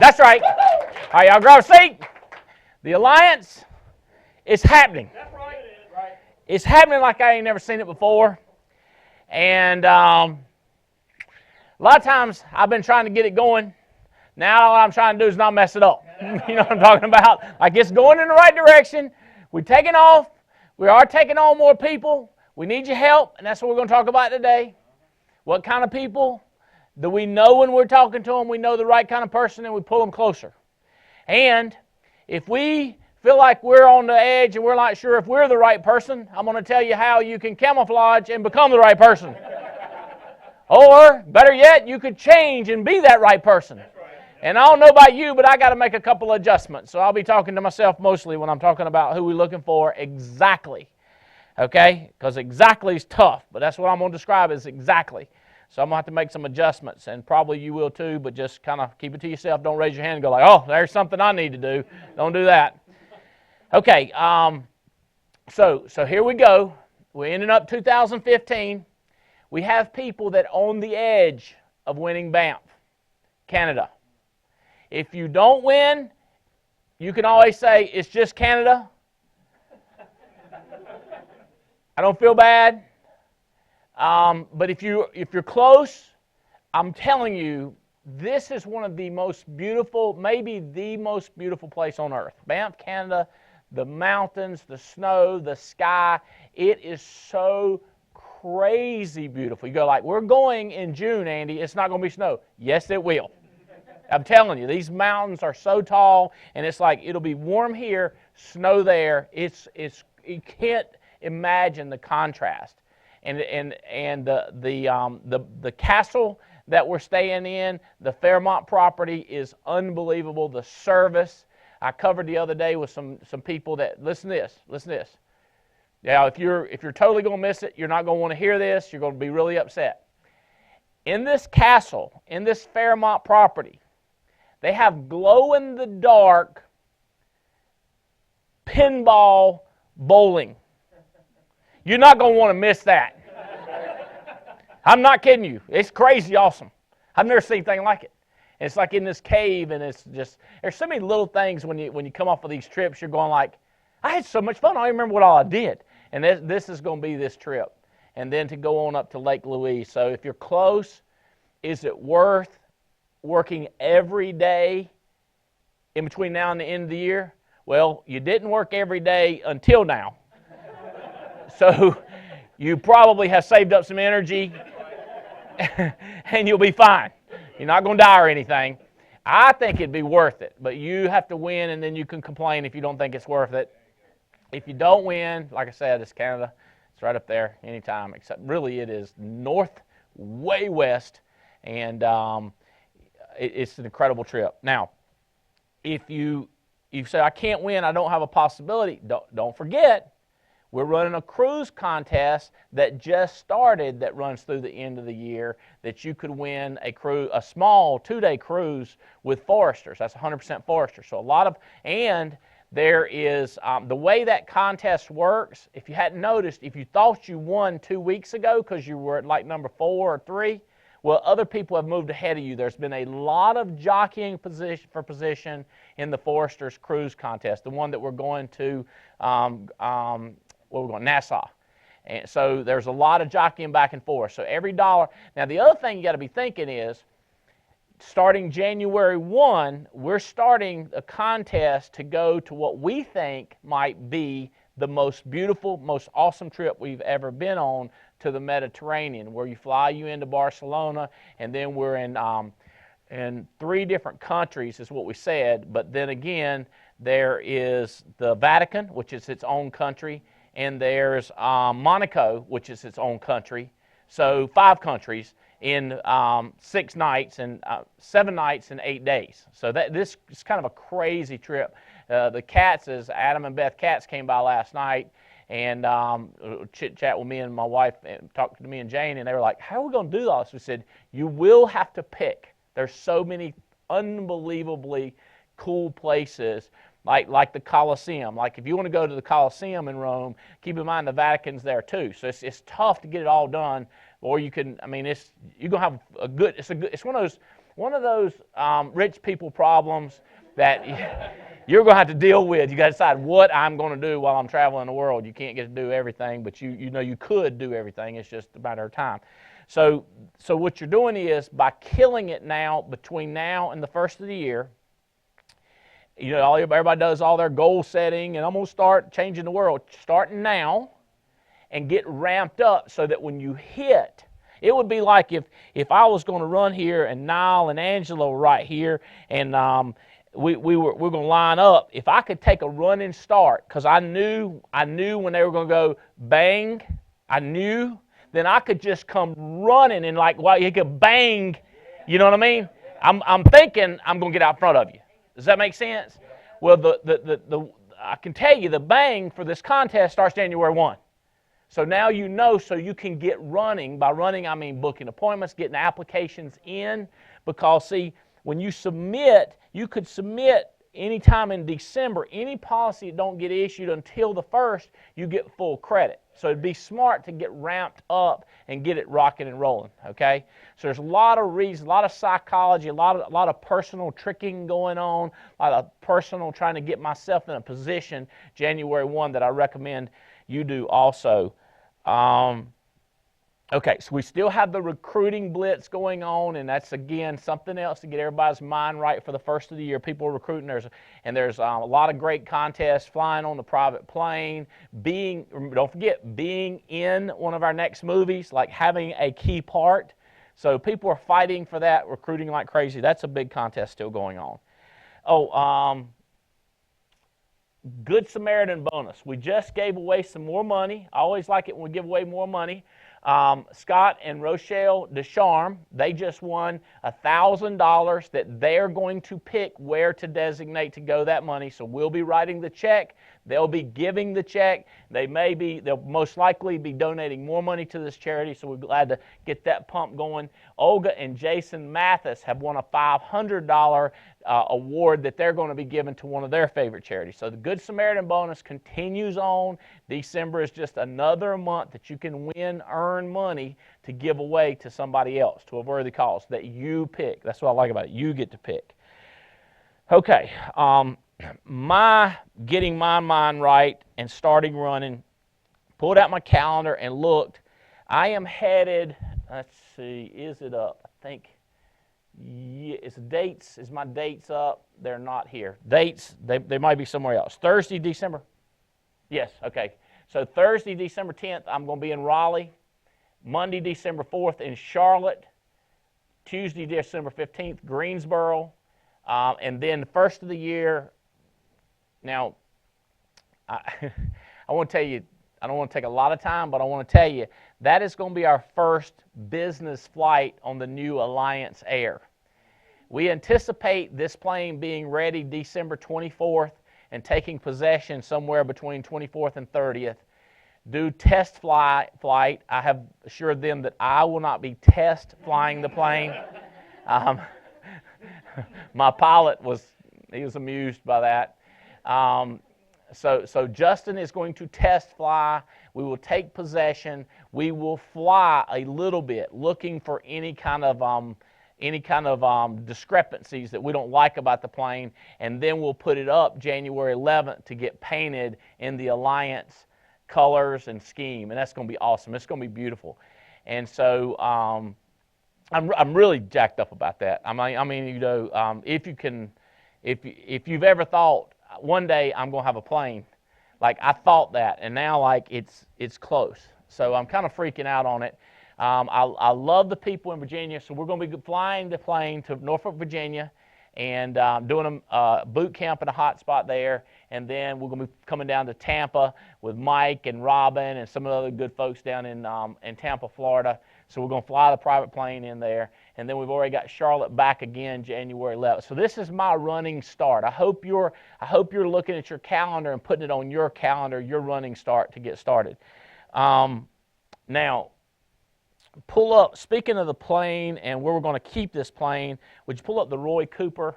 That's right. All right, y'all grab a seat. The Alliance is happening. That's right. It's happening like I ain't never seen it before. And a lot of times I've been trying to get it going. Now what I'm trying to do is not mess it up. You know what I'm talking about? Like it's going in the right direction. We're taking off. We are taking on more people. We need your help, and that's what we're going to talk about today. What kind of people do we know when we're talking to them? We know the right kind of person, and we pull them closer. And if we feel like we're on the edge and we're not sure if we're the right person, I'm going to tell you how you can camouflage and become the right person. Or, better yet, you could change and be that right person. And I don't know about you, but I got to make a couple of adjustments. So I'll be talking to myself mostly when I'm talking about who we're looking for exactly. Okay? Because exactly is tough, but that's what I'm going to describe as exactly. So I'm going to have to make some adjustments, and probably you will too, but just kind of keep it to yourself. Don't raise your hand and go like, oh, there's something I need to do. Don't do that. Okay, so here we go. We're ending up 2015. We have people that are on the edge of winning Banff, Canada. If you don't win, you can always say, it's just Canada. I don't feel bad. But if you're close, I'm telling you, this is one of the most beautiful, maybe the most beautiful place on earth. Banff, Canada, the mountains, the snow, the sky. It is so crazy beautiful. You go like, we're going in June, Andy. It's not going to be snow. Yes, it will. I'm telling you, these mountains are so tall, and it's like it'll be warm here, snow there. You can't imagine the contrast. And the castle that we're staying in, the Fairmont property, is unbelievable. The service I covered the other day with some people that listen to this. Now, if you're totally going to miss it, you're not going to want to hear this. You're going to be really upset. In this castle, in this Fairmont property, they have glow-in-the-dark pinball bowling. You're not going to want to miss that. I'm not kidding you. It's crazy awesome. I've never seen anything like it. And it's like in this cave, and it's just, there's so many little things when you come off of these trips, you're going like, I had so much fun, I don't even remember what all I did. And this is going to be this trip. And then to go on up to Lake Louise. So if you're close, is it worth working every day in between now and the end of the year? Well, you didn't work every day until now. So you probably have saved up some energy and you'll be fine. You're not going to die or anything. I think it'd be worth it, but you have to win, and then you can complain if you don't think it's worth it. If you don't win, like I said, it's Canada. It's right up there anytime, except really it is north, way west, and it's an incredible trip. Now, if you say, I can't win, I don't have a possibility, don't forget, we're running a cruise contest that just started that runs through the end of the year that you could win a small 2-day cruise with foresters. That's 100% foresters. So and there is, the way that contest works, if you hadn't noticed, if you thought you won 2 weeks ago because you were at like number 4 or 3, well, other people have moved ahead of you. There's been a lot of jockeying for position in the Foresters Cruise Contest, the one that we're going to, Nassau. And so there's a lot of jockeying back and forth. So every dollar. Now, the other thing you got to be thinking is, starting January 1, we're starting a contest to go to what we think might be the most beautiful, most awesome trip we've ever been on, to the Mediterranean, where you into Barcelona, and then we're in 3 different countries is what we said. But then again, there is the Vatican, which is its own country, and there's Monaco, which is its own country. So 5 countries in 6 nights and 7 nights and 8 days. So this is kind of a crazy trip. The Katzes, Adam and Beth Katz, came by last night and chit-chat with me and my wife and talked to me and Jane, and they were like, how are we going to do all this? We said, you will have to pick. There's so many unbelievably cool places, like the Colosseum. Like if you want to go to the Colosseum in Rome, keep in mind the Vatican's there too. So it's tough to get it all done. Or you can, I mean, you're gonna have it's one of those rich people problems that you're going to have to deal with. You got to decide what I'm going to do while I'm traveling the world. You can't get to do everything, but you know you could do everything. It's just a matter of time. So what you're doing is, by killing it now, between now and the first of the year, you know, everybody does all their goal setting, and I'm going to start changing the world starting now and get ramped up so that when you hit, it would be like if I was going to run here and Niall and Angela were right here, and we're going to line up. If I could take a running start, because I knew when they were going to go bang, then I could just come running and you could bang, you know what I mean? I'm thinking I'm going to get out in front of you. Does that make sense? Well, I can tell you the bang for this contest starts January 1. So now you know, so you can get running. By running, I mean booking appointments, getting applications in, because see, when you submit, you could submit anytime in December. Any policy that don't get issued until the 1st, you get full credit. So it'd be smart to get ramped up and get it rocking and rolling, okay? So there's a lot of reasons, a lot of psychology, a lot of personal tricking going on, a lot of personal trying to get myself in a position January 1 that I recommend you do also. Okay, so we still have the recruiting blitz going on, and that's, again, something else to get everybody's mind right for the first of the year. People are recruiting, there's a lot of great contests, flying on the private plane, don't forget, being in one of our next movies, like having a key part. So people are fighting for that, recruiting like crazy. That's a big contest still going on. Good Samaritan bonus. We just gave away some more money. I always like it when we give away more money. Scott and Rochelle Descharme, they just won $1,000 that they're going to pick where to designate to go that money. So we'll be writing the check. They'll be giving the check. They'll most likely be donating more money to this charity, so we're glad to get that pump going. Olga and Jason Mathis have won a $500 award that they're going to be giving to one of their favorite charities. So the Good Samaritan bonus continues on. December is just another month that you can earn money to give away to somebody else, to a worthy cause that you pick. That's what I like about it. You get to pick. Okay, getting my mind right and starting running, pulled out my calendar and looked. I am headed, let's see, is it up? I think, yeah, is my dates up? They're not here. Dates, they might be somewhere else. Thursday, December? Yes, okay. So Thursday, December 10th, I'm going to be in Raleigh. Monday, December 4th in Charlotte. Tuesday, December 15th, Greensboro. And then the first of the year, now, I want to tell you, I don't want to take a lot of time, but I want to tell you, that is going to be our first business flight on the new Alliance Air. We anticipate this plane being ready December 24th and taking possession somewhere between 24th and 30th. Do test flight. I have assured them that I will not be test flying the plane. My pilot was amused by that. So Justin is going to test fly. We will take possession. We will fly a little bit, looking for any kind of discrepancies that we don't like about the plane, and then we'll put it up January 11th to get painted in the Alliance colors and scheme, and that's going to be awesome. It's going to be beautiful, and so I'm really jacked up about that. I mean, you know, if you've ever thought one day I'm going to have a plane, like I thought that, and now like it's close. So I'm kind of freaking out on it. I love the people in Virginia, so we're going to be flying the plane to Norfolk, Virginia, and doing a boot camp in a hot spot there, and then we're going to be coming down to Tampa with Mike and Robin and some of the other good folks down in Tampa, Florida. So we're going to fly the private plane in there, and then we've already got Charlotte back again January 11th. So this is my running start. I hope you're looking at your calendar and putting it on your calendar, your running start to get started. Now, pull up, speaking of the plane and where we're going to keep this plane, would you pull up the Roy Cooper?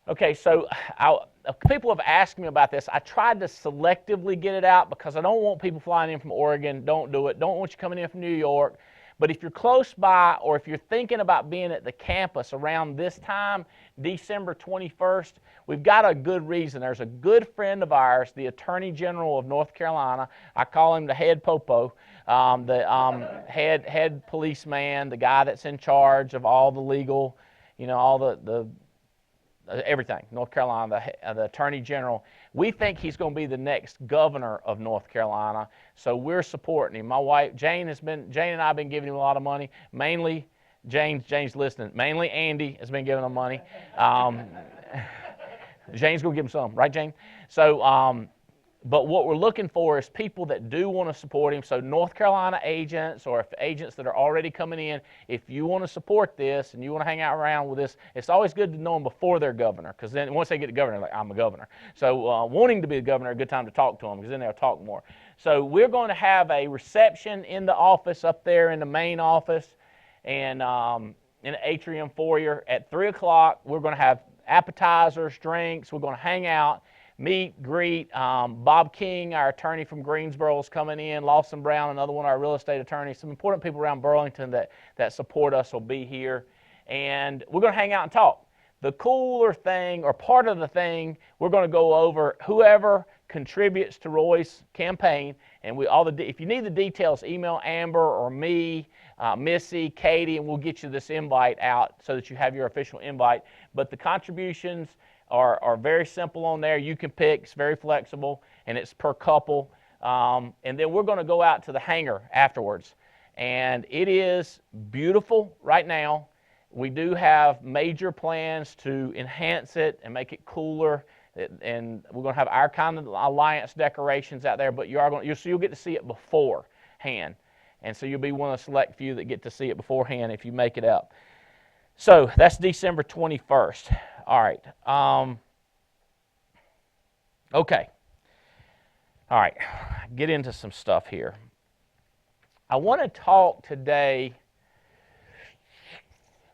Okay, so people have asked me about this. I tried to selectively get it out because I don't want people flying in from Oregon. Don't do it. Don't want you coming in from New York. But if you're close by or if you're thinking about being at the campus around this time, December 21st, we've got a good reason. There's a good friend of ours, the Attorney General of North Carolina. I call him the head popo, the head policeman, the guy that's in charge of all the legal, all the everything, North Carolina, the Attorney General. We think he's going to be the next governor of North Carolina, so we're supporting him. My wife, Jane and I have been giving him a lot of money, mainly, Jane's listening, mainly Andy has been giving him money. Jane's going to give him some, right, Jane? So, but what we're looking for is people that do want to support him. So North Carolina agents or if agents that are already coming in, if you want to support this and you want to hang out around with this, it's always good to know them before they're governor, because then once they get to governor, like, I'm a governor. So wanting to be a governor, a good time to talk to them, because then they'll talk more. So we're going to have a reception in the office up there in the main office and in the atrium foyer at 3 o'clock. We're going to have appetizers, drinks. We're going to hang out, meet, greet. Bob King, our attorney from Greensboro, is coming in. Lawson Brown, another one of our real estate attorneys. Some important people around Burlington that support us will be here. And we're going to hang out and talk. The cooler thing, or part of the thing, we're going to go over whoever contributes to Roy's campaign. And if you need the details, email Amber or me, Missy, Katie, and we'll get you this invite out so that you have your official invite. But the contributions are very simple on there. You can pick. It's very flexible, and it's per couple. And then we're going to go out to the hangar afterwards. And it is beautiful right now. We do have major plans to enhance it and make it cooler. And we're going to have our kind of alliance decorations out there, but you'll get to see it beforehand. And so you'll be one of the select few that get to see it beforehand if you make it up. So that's December 21st. All right. Okay. All right. Get into some stuff here. I want to talk today.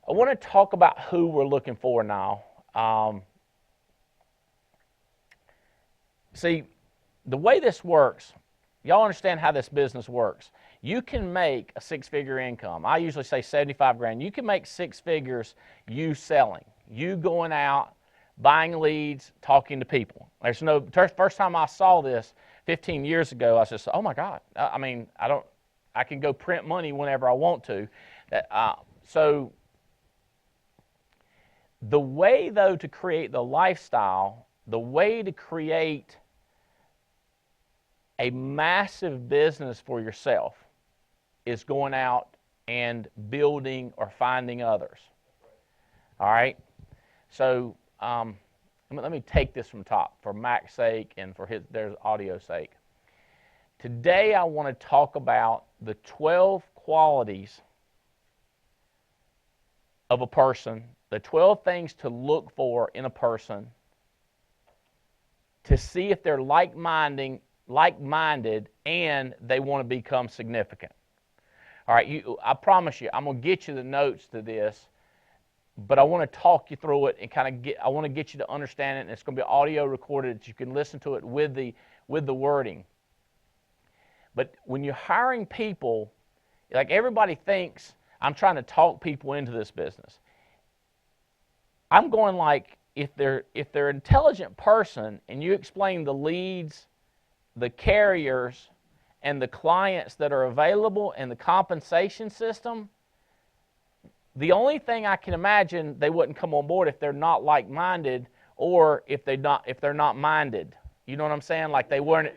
I want to talk about who we're looking for now. See, the way this works, y'all understand how this business works. You can make a six-figure income. I usually say 75 grand. You can make six figures you selling, you going out, buying leads, talking to people. First time I saw this 15 years ago, I was just, oh my God. I can go print money whenever I want to. So the way, though, to create the lifestyle, the way to create a massive business for yourself is going out and building or finding others. All right? So let me take this from top for Mac's sake and for their audio sake. Today I want to talk about the 12 qualities of a person, the 12 things to look for in a person to see if they're like-minded and they want to become significant. All right, I promise you, I'm going to get you the notes to this, but I want to talk you through it and I want to get you to understand it, and it's going to be audio recorded that you can listen to it with the wording. But when you're hiring people, like everybody thinks I'm trying to talk people into this business. I'm going like, if they're an intelligent person and you explain the leads, the carriers, and the clients that are available and the compensation system, the only thing I can imagine they wouldn't come on board if they're not like-minded or if they're not minded. You know what I'm saying? Like they weren't.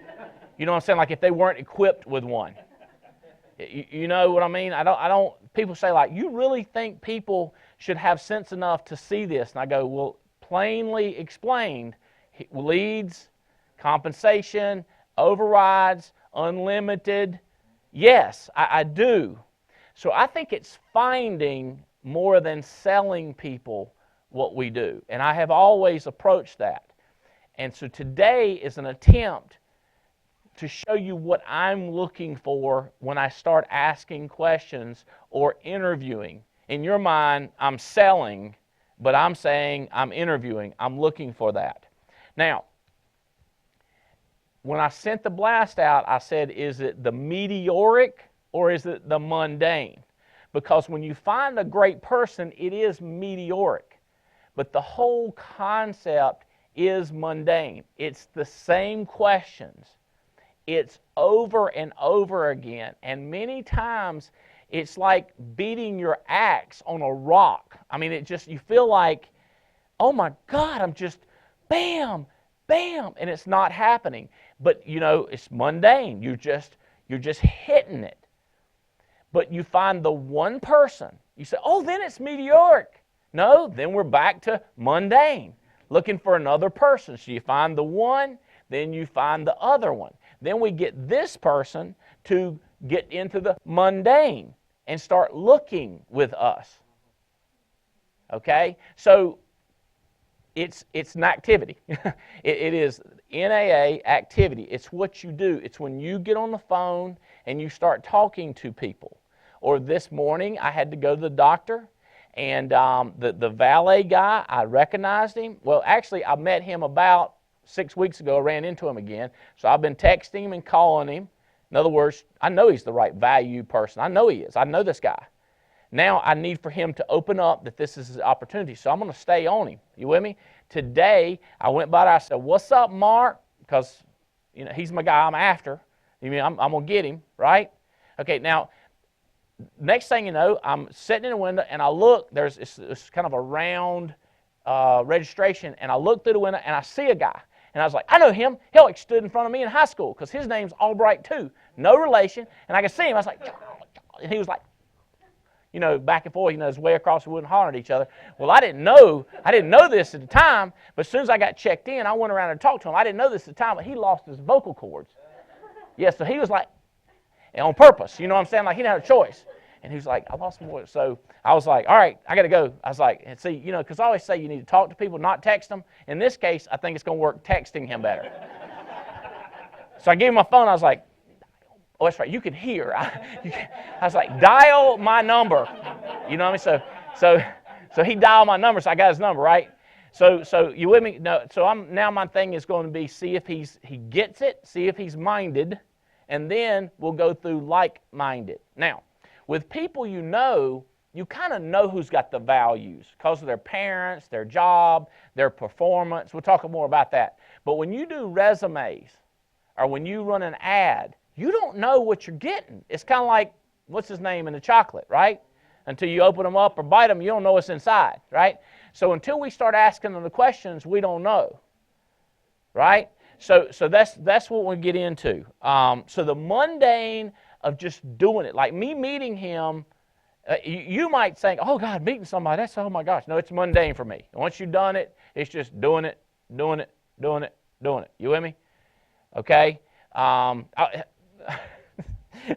You know what I'm saying? Like if they weren't equipped with one. You know what I mean? I don't. People say like, you really think people should have sense enough to see this? And I go, well, plainly explained, leads, compensation, overrides, unlimited. Yes, I do. So I think it's finding more than selling people what we do. And I have always approached that. And so today is an attempt to show you what I'm looking for when I start asking questions or interviewing. In your mind, I'm selling, but I'm saying I'm interviewing. I'm looking for that. Now, when I sent the blast out, I said, is it the meteoric or is it the mundane? Because when you find a great person, it is meteoric. But the whole concept is mundane. It's the same questions. It's over and over again. And many times, it's like beating your axe on a rock. I mean, you feel like, oh my God, I'm just bam, bam, and it's not happening. But it's mundane. You're just hitting it. But you find the one person, you say, oh, then it's meteoric. No, then we're back to mundane, looking for another person. So you find the one, then you find the other one. Then we get this person to get into the mundane and start looking with us. Okay? So it's an activity. It is NAA activity. It's what you do. It's when you get on the phone and you start talking to people. Or this morning, I had to go to the doctor, and the valet guy, I recognized him. Well, actually, I met him about 6 weeks ago. I ran into him again. So I've been texting him and calling him. In other words, I know he's the right value person. I know he is. I know this guy. Now I need for him to open up that this is his opportunity. So I'm going to stay on him. You with me? Today, I went by there. I said, what's up, Mark? Because he's my guy I'm after. You mean I'm going to get him, right? Okay, now, next thing you know, I'm sitting in the window, and I look. There's it's kind of a round registration, and I look through the window, and I see a guy. And I was like, I know him. He like stood in front of me in high school because his name's Albright too. No relation. And I could see him. I was like, and he was like, back and forth, his way across the wood and hollering at each other. Well, I didn't know this at the time, but as soon as I got checked in, I went around and talked to him. I didn't know this at the time, but he lost his vocal cords. Yeah, so he was like, and on purpose, you know what I'm saying? Like he didn't have a choice. And he was like, I lost my voice. So I was like, all right, I got to go. I was like, and see, because I always say you need to talk to people, not text them. In this case, I think it's going to work texting him better. So I gave him my phone. I was like, oh, that's right. You can hear. I was like, dial my number. You know what I mean? So he dialed my number. So I got his number, right? So you with me? No. So my thing is going to be see if he gets it, see if he's minded, and then we'll go through like-minded. Now, with people you kind of know who's got the values because of their parents, their job, their performance. We'll talk more about that. But when you do resumes or when you run an ad, you don't know what you're getting. It's kind of like, what's his name in the chocolate, right? Until you open them up or bite them, you don't know what's inside, right? So until we start asking them the questions, we don't know, right? So that's what we get into. So the mundane of just doing it. Like me meeting him, you might think, oh, God, meeting somebody, that's, oh, my gosh. No, it's mundane for me. Once you've done it, it's just doing it, doing it, doing it, doing it. You with me? Okay? All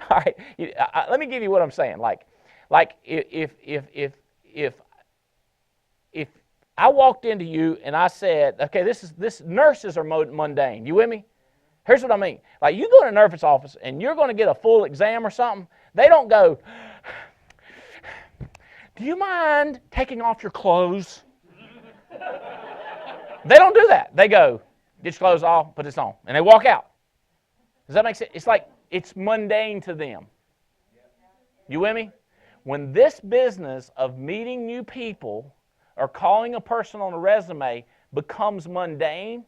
right. Let me give you what I'm saying. Like if I walked into you and I said, okay, this nurses are mundane. You with me? Here's what I mean. Like you go to a nurse's office and you're going to get a full exam or something. They don't go, do you mind taking off your clothes? They don't do that. They go, get your clothes off, put this on. And they walk out. Does that make sense? It's like it's mundane to them. You with me? When this business of meeting new people or calling a person on a resume becomes mundane,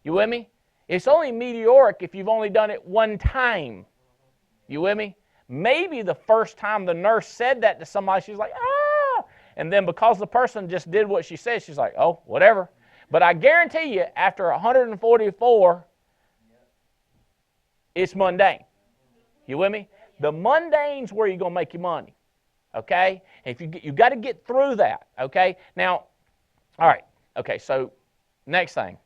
you with me? It's only meteoric if you've only done it one time. You with me? Maybe the first time the nurse said that to somebody, she's like, ah! And then because the person just did what she said, she's like, oh, whatever. But I guarantee you, after 144, it's mundane. You with me? The mundane's where you're going to make your money. Okay? If you got to get through that. Okay? Now, all right. Okay, so next thing.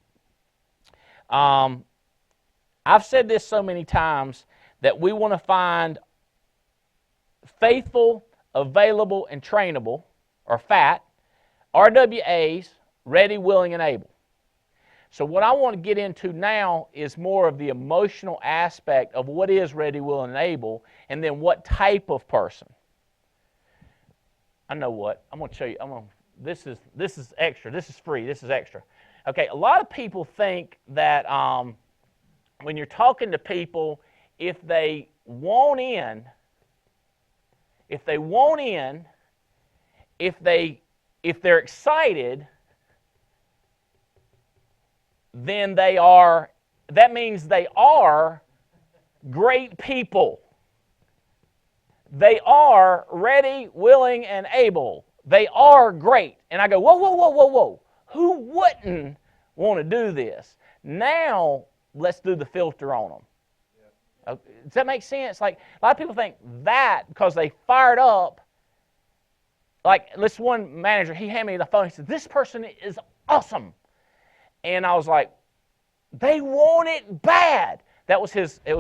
I've said this so many times that we want to find faithful, available, and trainable, or FAT, RWAs, ready, willing, and able. So what I want to get into now is more of the emotional aspect of what is ready, willing, and able, and then what type of person. I know what. I'm going to show you. This is extra. This is free. This is extra. Okay, a lot of people think that when you're talking to people, if they want in, if they want in, if they're excited, then that means they are great people. They are ready, willing, and able. They are great. And I go, whoa, whoa, whoa, whoa, whoa. Who wouldn't want to do this? Now, let's do the filter on them. Does that make sense? Like, a lot of people think that because they fired up, like this one manager, he handed me the phone, he said, this person is awesome. And I was like, they want it bad. That was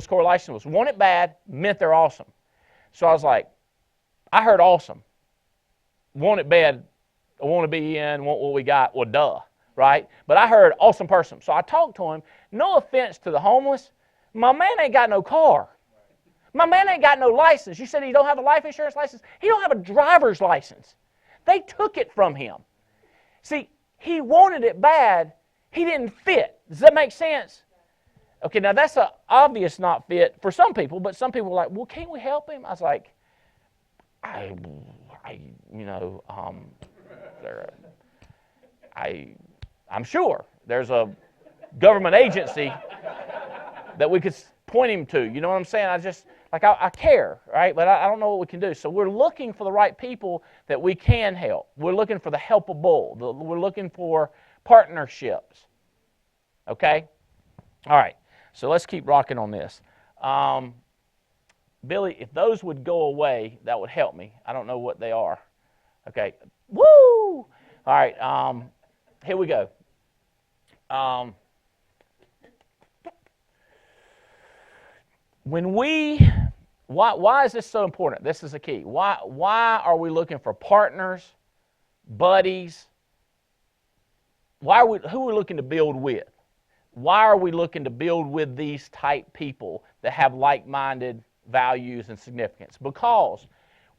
correlation, was want it bad meant they're awesome. So I was like, I heard awesome. Want it bad, I want to be in, want what we got, well, duh, right? But I heard awesome person. So I talked to him. No offense to the homeless, my man ain't got no car. My man ain't got no license. You said he don't have a life insurance license? He don't have a driver's license. They took it from him. See, he wanted it bad. He didn't fit. Does that make sense? Okay, now that's an obvious not fit for some people, but some people are like, well, can't we help him? I was like, I'm sure there's a government agency that we could point him to. You know what I'm saying? I care, right? But I don't know what we can do. So we're looking for the right people that we can help. We're looking for the helpable. We're looking for partnerships. Okay? All right. So let's keep rocking on this. Billy, if those would go away, that would help me. I don't know what they are. Okay. Woo! All right. Here we go. Why is this so important? This is the key. Why are we looking for partners, buddies? Who are we looking to build with? Why are we looking to build with these type people that have like-minded values and significance? Because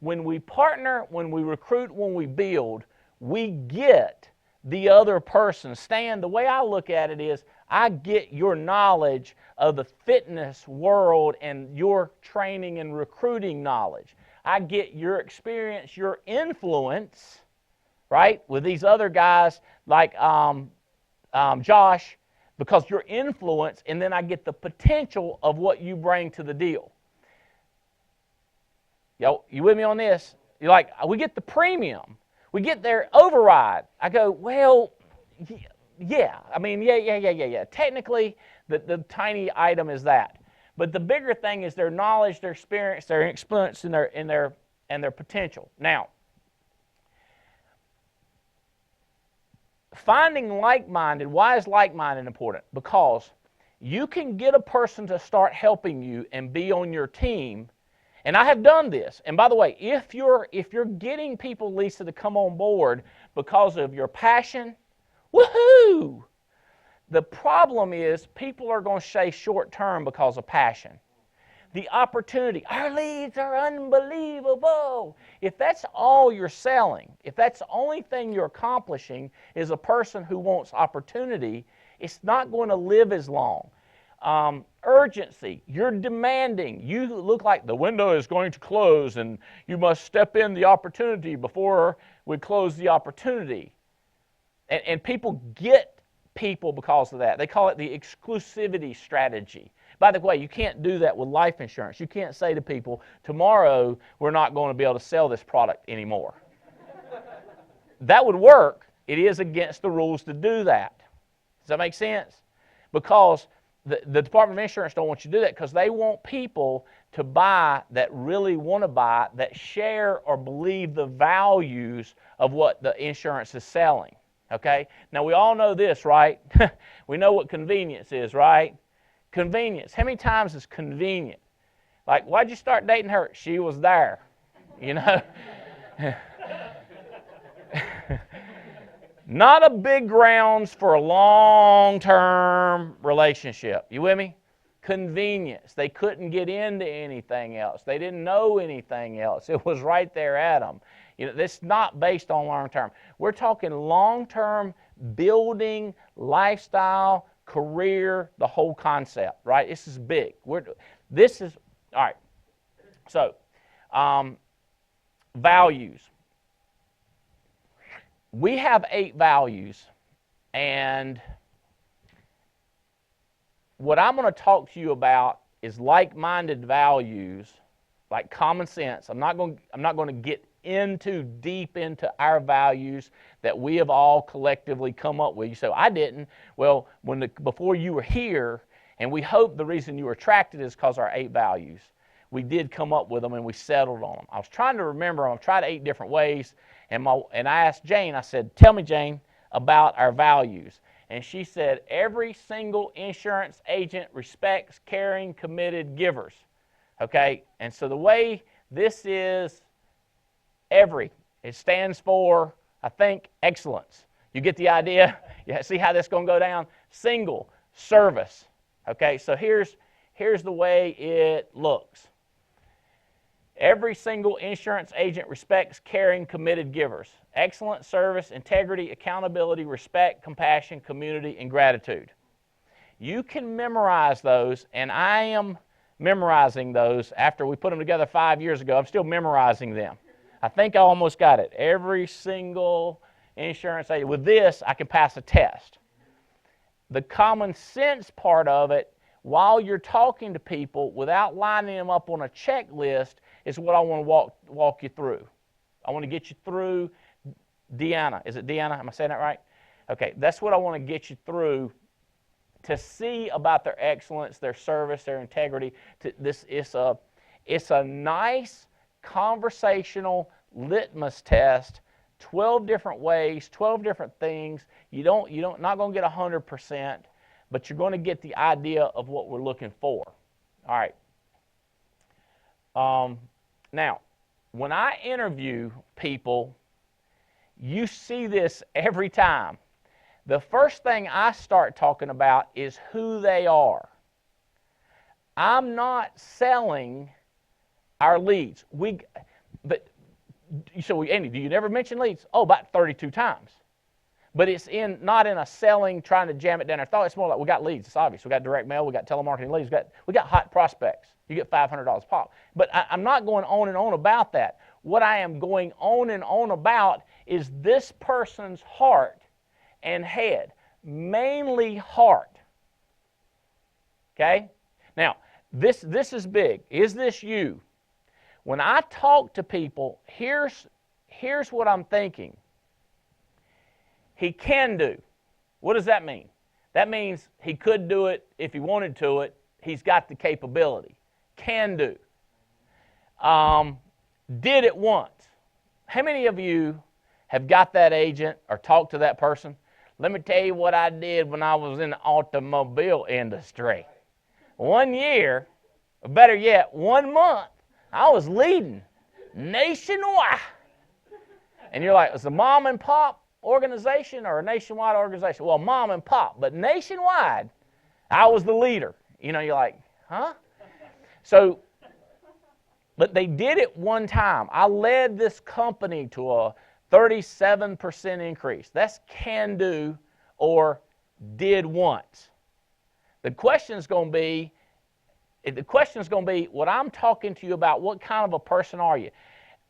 when we partner, when we recruit, when we build, we get the other person. Stan, the way I look at it is I get your knowledge of the fitness world and your training and recruiting knowledge. I get your experience, your influence, right, with these other guys like Josh, because your influence, and then I get the potential of what you bring to the deal. Yo, you with me on this? You're like, we get the premium. We get their override. I go, well, yeah. I mean, yeah. Technically, the tiny item is that. But the bigger thing is their knowledge, their experience, and their potential. Now, finding like-minded, why is like-minded important? Because you can get a person to start helping you and be on your team. And I have done this. And by the way, if you're getting people, Lisa, to come on board because of your passion, woohoo! The problem is people are going to say short-term because of passion. The opportunity, our leads are unbelievable. If that's all you're selling, if that's the only thing you're accomplishing is a person who wants opportunity, it's not going to live as long. Urgency, you're demanding. You look like the window is going to close and you must step in the opportunity before we close the opportunity. And people get people because of that. They call it the exclusivity strategy. By the way, you can't do that with life insurance. You can't say to people, tomorrow we're not going to be able to sell this product anymore. That would work. It is against the rules to do that. Does that make sense? Because the Department of Insurance don't want you to do that because they want people to buy that really want to buy, that share or believe the values of what the insurance is selling. Okay? Now, we all know this, right? We know what convenience is, right? Convenience. How many times is convenient? Like, why'd you start dating her? She was there. You know? Not a big grounds for a long-term relationship. You with me? Convenience. They couldn't get into anything else. They didn't know anything else. It was right there at them. You know, it's not based on long-term. We're talking long-term building, lifestyle, career, the whole concept, right? This is big. All right. So, Values. We have 8 values, and what I'm going to talk to you about is like-minded values, like common sense. I'm not going to get deep into our values that we have all collectively come up with. You say, I didn't. Well, before you were here, and we hope the reason you were attracted is because our 8 values. We did come up with them and we settled on them. I was trying to remember them. I've tried 8 different ways, and I asked Jane, I said, tell me, Jane, about our values. And she said, every single insurance agent respects caring, committed givers. Okay? And so the way this is it stands for, I think, excellence. You get the idea? You see how this is going to go down? Single, service. Okay, so here's the way it looks. Every single insurance agent respects caring, committed givers. Excellent service, integrity, accountability, respect, compassion, community, and gratitude. You can memorize those, and I am memorizing those after we put them together 5 years ago. I'm still memorizing them. I think I almost got it. Every single insurance agent. With this, I can pass a test. The common sense part of it, while you're talking to people without lining them up on a checklist, is what I want to walk you through. I want to get you through Deanna. Is it Deanna? Am I saying that right? Okay, that's what I want to get you through to see about their excellence, their service, their integrity. It's a nice conversational litmus test, 12 different ways, 12 different things. You're not going to get 100%, but you're going to get the idea of what we're looking for. All right. Now, when I interview people, you see this every time. The first thing I start talking about is who they are. I'm not selling our leads. Andy, do you never mention leads? Oh, about 32 times. But it's not in a selling, trying to jam it down their throat. It's more like we got leads. It's obvious. We got direct mail. We got telemarketing leads. We got hot prospects. You get $500 pop. But I'm not going on and on about that. What I am going on and on about is this person's heart and head, mainly heart. Okay? Now, this is big. Is this you? When I talk to people, here's what I'm thinking. He can do. What does that mean? That means he could do it if he wanted to it. He's got the capability. Can do. Did it once. How many of you have got that agent or talked to that person? Let me tell you what I did when I was in the automobile industry. 1 year, or better yet, 1 month, I was leading nationwide. And you're like, it's a mom and pop organization or a nationwide organization? Well, mom and pop, but nationwide, I was the leader. You're like, huh? So, but they did it one time. I led this company to a 37% increase. That's can do or did once. The question is going to be, what I'm talking to you about, what kind of a person are you?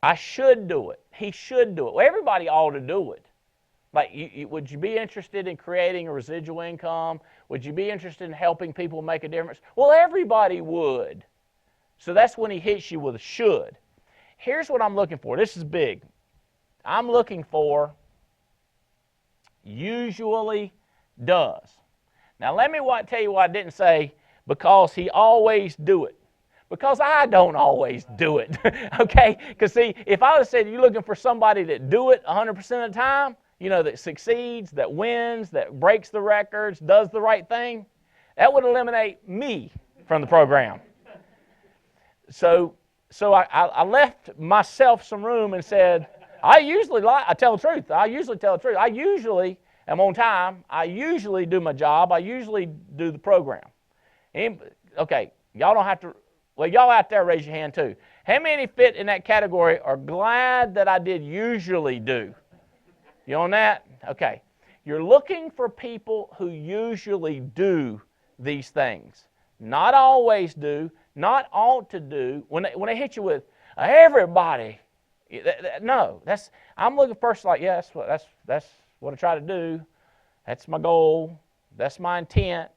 I should do it. He should do it. Well, everybody ought to do it. Like, would you be interested in creating a residual income? Would you be interested in helping people make a difference? Well, everybody would. So that's when he hits you with a should. Here's what I'm looking for. This is big. I'm looking for usually does. Now, let me tell you what I didn't say, because he always do it. Because I don't always do it, okay? Because, see, if I would have said you're looking for somebody that do it 100% of the time, that succeeds, that wins, that breaks the records, does the right thing, that would eliminate me from the program. So I left myself some room and said, I tell the truth. I usually tell the truth. I usually am on time. I usually do my job. I usually do the program. Okay, y'all don't have to, well, y'all out there raise your hand too. How many fit in that category are glad that I did usually do? You on that? Okay. You're looking for people who usually do these things. Not always do, not ought to do. When they hit you with, everybody, No, I'm looking for a person like, yeah, that's what I try to do. That's my goal. That's my intent,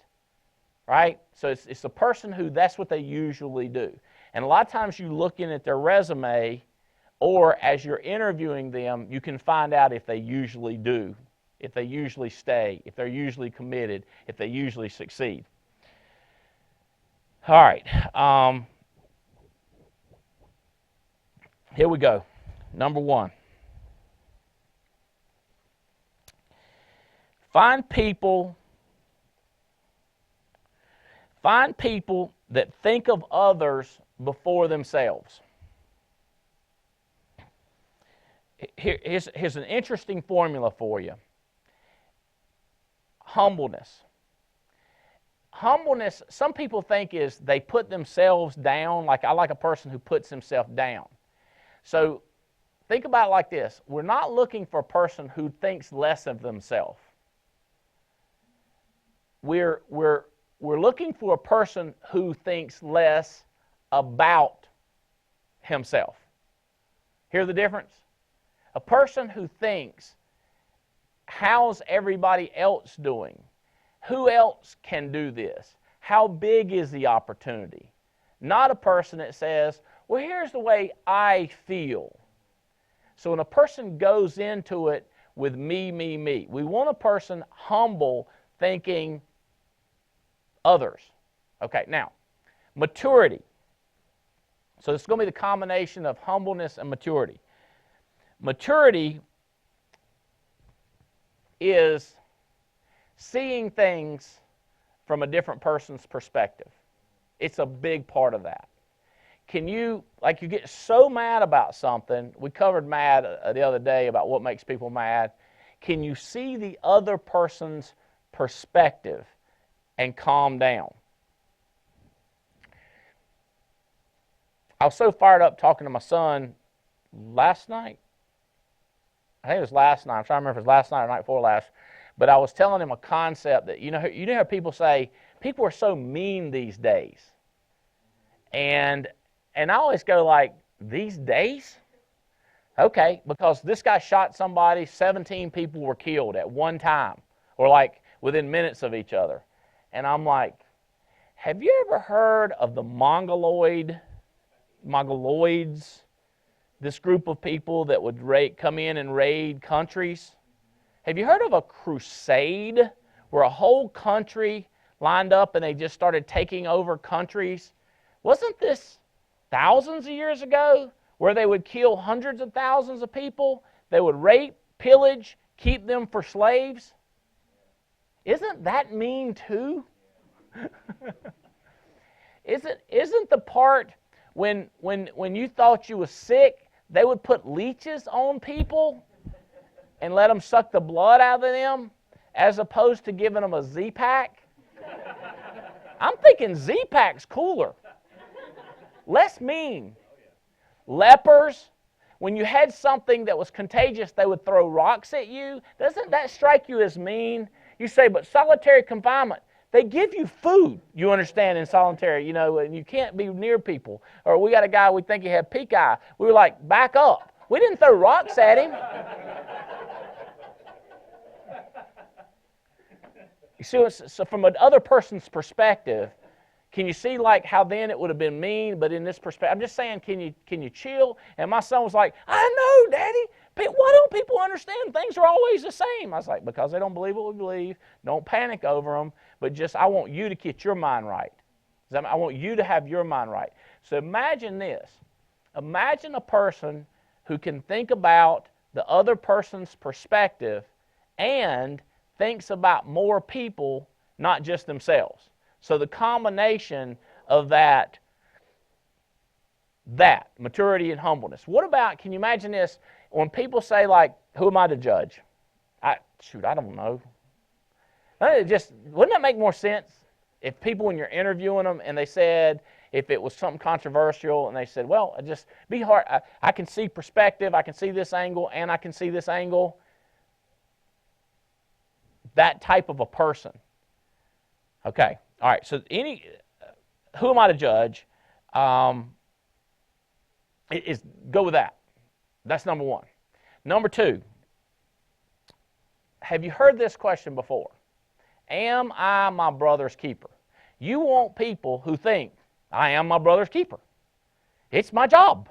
right? So it's a person who that's what they usually do. And a lot of times you looking at their resume, or as you're interviewing them, you can find out if they usually do, if they usually stay, if they're usually committed, if they usually succeed. All right. Here we go. Number 1. Find people that think of others before themselves. Here's an interesting formula for you. Humbleness. Humbleness, some people think is they put themselves down. Like I like a person who puts himself down. So think about it like this. We're not looking for a person who thinks less of themselves. We're looking for a person who thinks less about himself. Hear the difference? A person who thinks, how's everybody else doing? Who else can do this? How big is the opportunity? Not a person that says, well, here's the way I feel. So when a person goes into it with me, we want a person humble, thinking others. Okay, now, maturity. So it's going to be the combination of humbleness and maturity. Maturity is seeing things from a different person's perspective. It's a big part of that. Can you, like you get so mad about something, we covered mad the other day about what makes people mad. Can you see the other person's perspective and calm down? I was so fired up talking to my son last night. I think it was last night. I'm trying to remember if it was last night or night before last. But I was telling him a concept that, you know how people say, people are so mean these days. And I always go like, these days? Okay, because this guy shot somebody, 17 people were killed at one time, or like within minutes of each other. And I'm like, have you ever heard of the Mongoloids? This group of people that would come in and raid countries? Have you heard of a crusade where a whole country lined up and they just started taking over countries? Wasn't this thousands of years ago where they would kill hundreds of thousands of people? They would rape, pillage, keep them for slaves? Isn't that mean too? Isn't the part when you thought you was sick, they would put leeches on people and let them suck the blood out of them as opposed to giving them a Z-Pack? I'm thinking Z-Pack's cooler. Less mean. Lepers, when you had something that was contagious, they would throw rocks at you. Doesn't that strike you as mean? You say, but solitary confinement, they give you food, you understand, in solitary, and you can't be near people. Or we got a guy, we think he had pink eye. We were like, back up. We didn't throw rocks at him. You see, so from another person's perspective, can you see like how then it would have been mean, but in this perspective, I'm just saying, can you chill? And my son was like, I know, Daddy. Why don't people understand things are always the same? I was like, because they don't believe what we believe. Don't panic over them, but just I want you to get your mind right. I want you to have your mind right. So imagine this. Imagine a person who can think about the other person's perspective and thinks about more people, not just themselves. So the combination of that maturity and humbleness. What about, can you imagine this, when people say like, who am I to judge? I don't know. Wouldn't that make more sense if people, when you're interviewing them and they said, if it was something controversial and they said, well, just be hard, I can see perspective, I can see this angle, and I can see this angle. That type of a person. Okay, all right, so who am I to judge? Go with that. That's number one. Number two, have you heard this question before? Am I my brother's keeper? You want people who think, I am my brother's keeper. It's my job.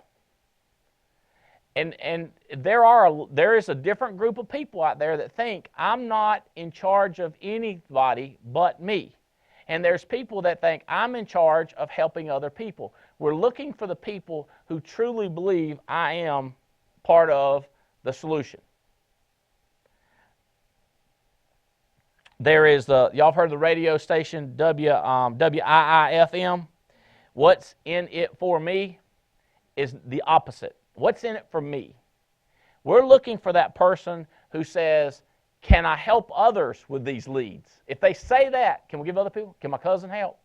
And there is a different group of people out there that think, I'm not in charge of anybody but me. And there's people that think, I'm in charge of helping other people. We're looking for the people who truly believe I am part of the solution. There is y'all have heard of the radio station WIIFM. What's in it for me is the opposite. What's in it for me? We're looking for that person who says, can I help others with these leads? If they say that, can we give other people? Can my cousin help?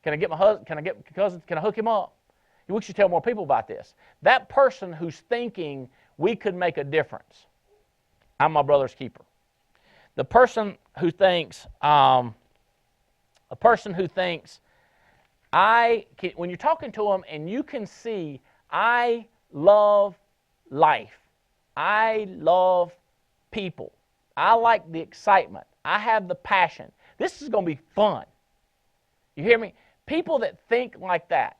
Can I get my husband? Can I get my cousin? Can I hook him up? We should tell more people about this. That person who's thinking we could make a difference. I'm my brother's keeper. The person who thinks, when you're talking to them and you can see, I love life. I love people. I like the excitement. I have the passion. This is going to be fun. You hear me? People that think like that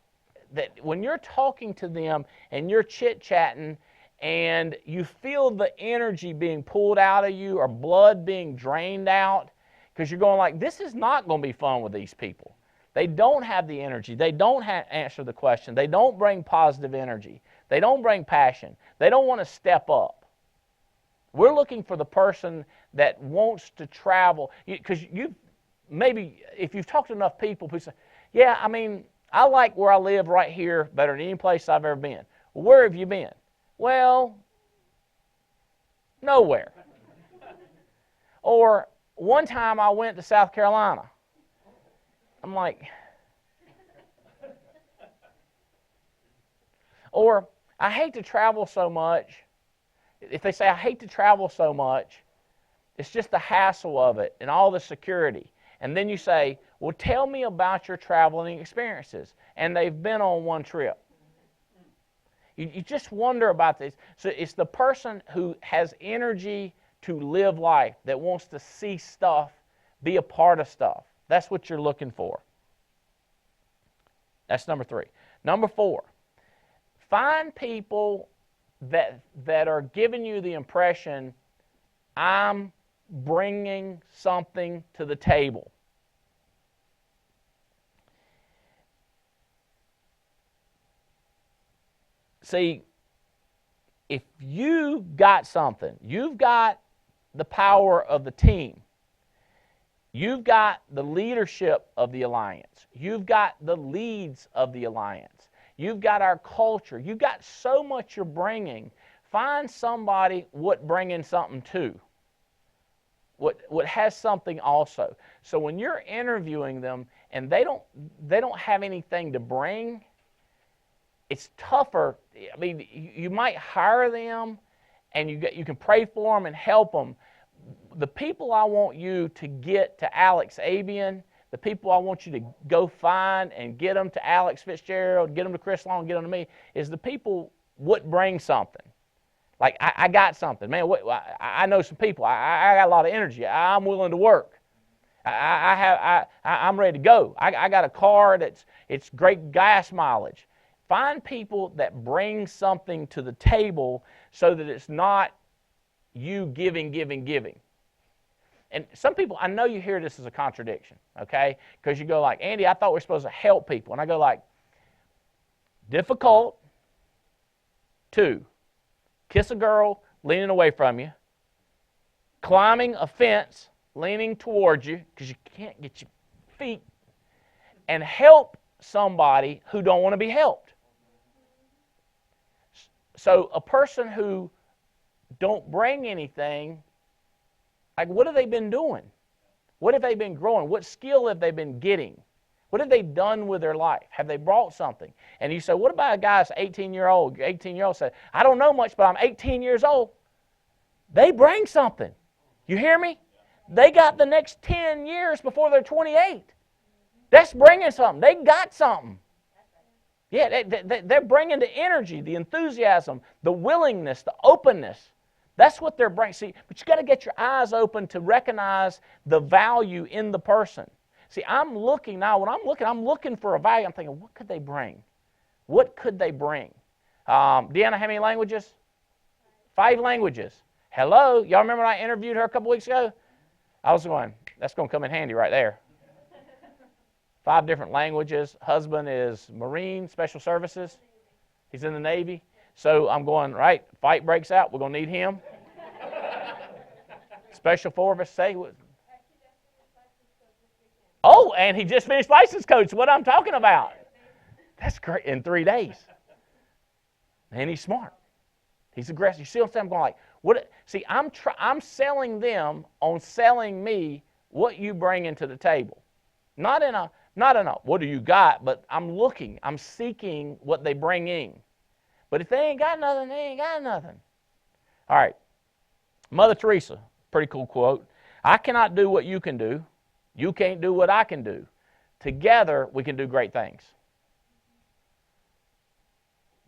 when you're talking to them and you're chit-chatting and you feel the energy being pulled out of you or blood being drained out, because you're going like, this is not going to be fun with these people. They don't have the energy. They don't answer the question. They don't bring positive energy. They don't bring passion. They don't want to step up. We're looking for the person that wants to travel. Because maybe if you've talked to enough people who say, yeah, I mean, I like where I live right here better than any place I've ever been. Well, where have you been? Well, nowhere. Or one time I went to South Carolina. I'm like, or I hate to travel so much. If they say, I hate to travel so much, it's just the hassle of it and all the security. And then you say, well, tell me about your traveling experiences. And they've been on one trip. You just wonder about this. So it's the person who has energy to live life, that wants to see stuff, be a part of stuff. That's what you're looking for. That's number 3. Number 4, find people that are giving you the impression, I'm bringing something to the table. See, if you got something, you've got the power of the team. You've got the leadership of the alliance. You've got the leads of the alliance. You've got our culture. You've got so much you're bringing. Find somebody what bringing something to. What has something also. So when you're interviewing them and they don't have anything to bring, it's tougher. I mean, you might hire them and you can pray for them and help them. The people I want you to get to Alex Abian, the people I want you to go find and get them to Alex Fitzgerald, get them to Chris Long, get them to me, is the people what bring something. Like, I got something. Man, I know some people. I got a lot of energy. I'm willing to work. I'm ready to go. I got a car it's great gas mileage. Find people that bring something to the table so that it's not you giving. And some people, I know you hear this as a contradiction, okay? Because you go like, Andy, I thought we were supposed to help people. And I go like, difficult. 2, kiss a girl leaning away from you. Climbing a fence, leaning towards you because you can't get your feet. And help somebody who don't want to be helped. So a person who don't bring anything, like what have they been doing? What have they been growing? What skill have they been getting? What have they done with their life? Have they brought something? And you say, what about a guy that's 18-year-old? 18-year-old said, I don't know much, but I'm 18 years old. They bring something. You hear me? They got the next 10 years before they're 28. That's bringing something. They got something. Yeah, they're bringing the energy, the enthusiasm, the willingness, the openness. That's what they're bringing. See, but you got to get your eyes open to recognize the value in the person. See, I'm looking now. When I'm looking for a value. I'm thinking, what could they bring? What could they bring? Deanna, how many languages? 5 languages. Hello, y'all remember when I interviewed her a couple weeks ago? I was going, that's going to come in handy right there. 5 different languages. Husband is Marine, Special Services. He's in the Navy. So I'm going, right, fight breaks out. We're going to need him. Special Forces, say what? Oh, and he just finished license coach, what I'm talking about. That's great, in 3 days. And he's smart. He's aggressive. You see what I'm saying? I'm going like, what? See, I'm selling them on selling me what you bring into the table. Not in a, what do you got, but I'm seeking what they bring in. But if they ain't got nothing, they ain't got nothing. All right. Mother Teresa, pretty cool quote. I cannot do what you can do. You can't do what I can do. Together, we can do great things.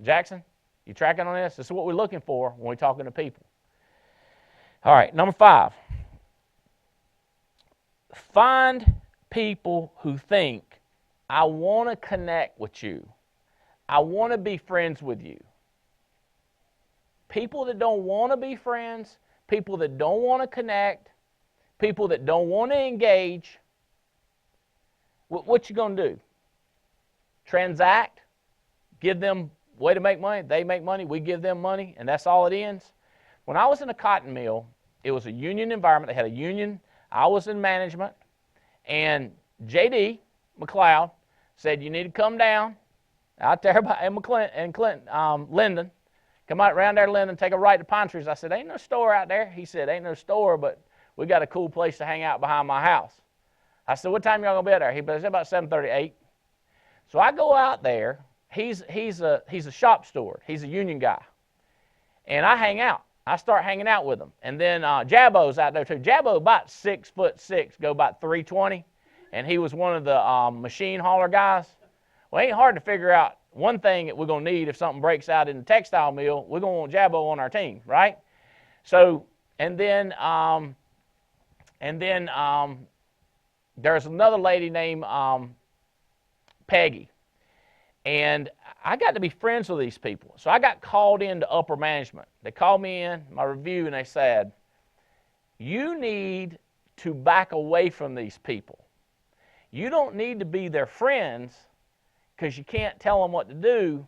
Jackson, you tracking on this? This is what we're looking for when we're talking to people. All right, number 5. Find people who think, I want to connect with you. I want to be friends with you. People that don't want to be friends, people that don't want to connect, people that don't want to engage, what you going to do? Transact? Give them way to make money? They make money, we give them money, and that's all it ends? When I was in a cotton mill, it was a union environment. They had a union. I was in management, and J.D. McLeod said, you need to come down out there by Linden. Come out around there, Linden, take a right to Pine Trees. I said, ain't no store out there. He said, ain't no store, but we got a cool place to hang out behind my house. I said, what time y'all going to be out there? He said, about 7:38. So I go out there. He's a shop steward. He's a union guy. And I hang out. I start hanging out with him. And then Jabo's out there too. Jabo about 6'6", go about 320. And he was one of the machine hauler guys. Well, it ain't hard to figure out one thing that we're going to need if something breaks out in the textile mill. We're going to want Jabo on our team, right? So, and then there's another lady named Peggy. And I got to be friends with these people. So I got called into upper management. They called me in, my review, and they said, you need to back away from these people. You don't need to be their friends because you can't tell them what to do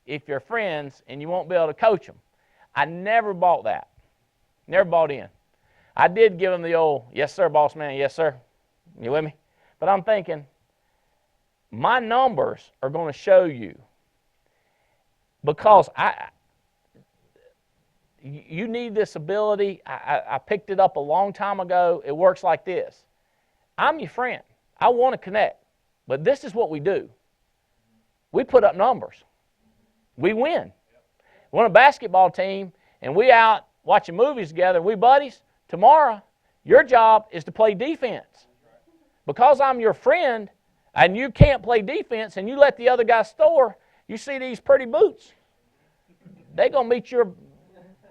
if you're friends and you won't be able to coach them. I never bought that. Never bought in. I did give them the old, yes, sir, boss man, yes, sir. You with me? But I'm thinking, my numbers are going to show you, because you need this ability. I picked it up a long time ago. It works like this. I'm your friend. I want to connect, but this is what we do. We put up numbers. We win. We're on a basketball team, and we out watching movies together. We buddies. Tomorrow, your job is to play defense. Because I'm your friend, and you can't play defense, and you let the other guy score, you see these pretty boots. They're going to meet your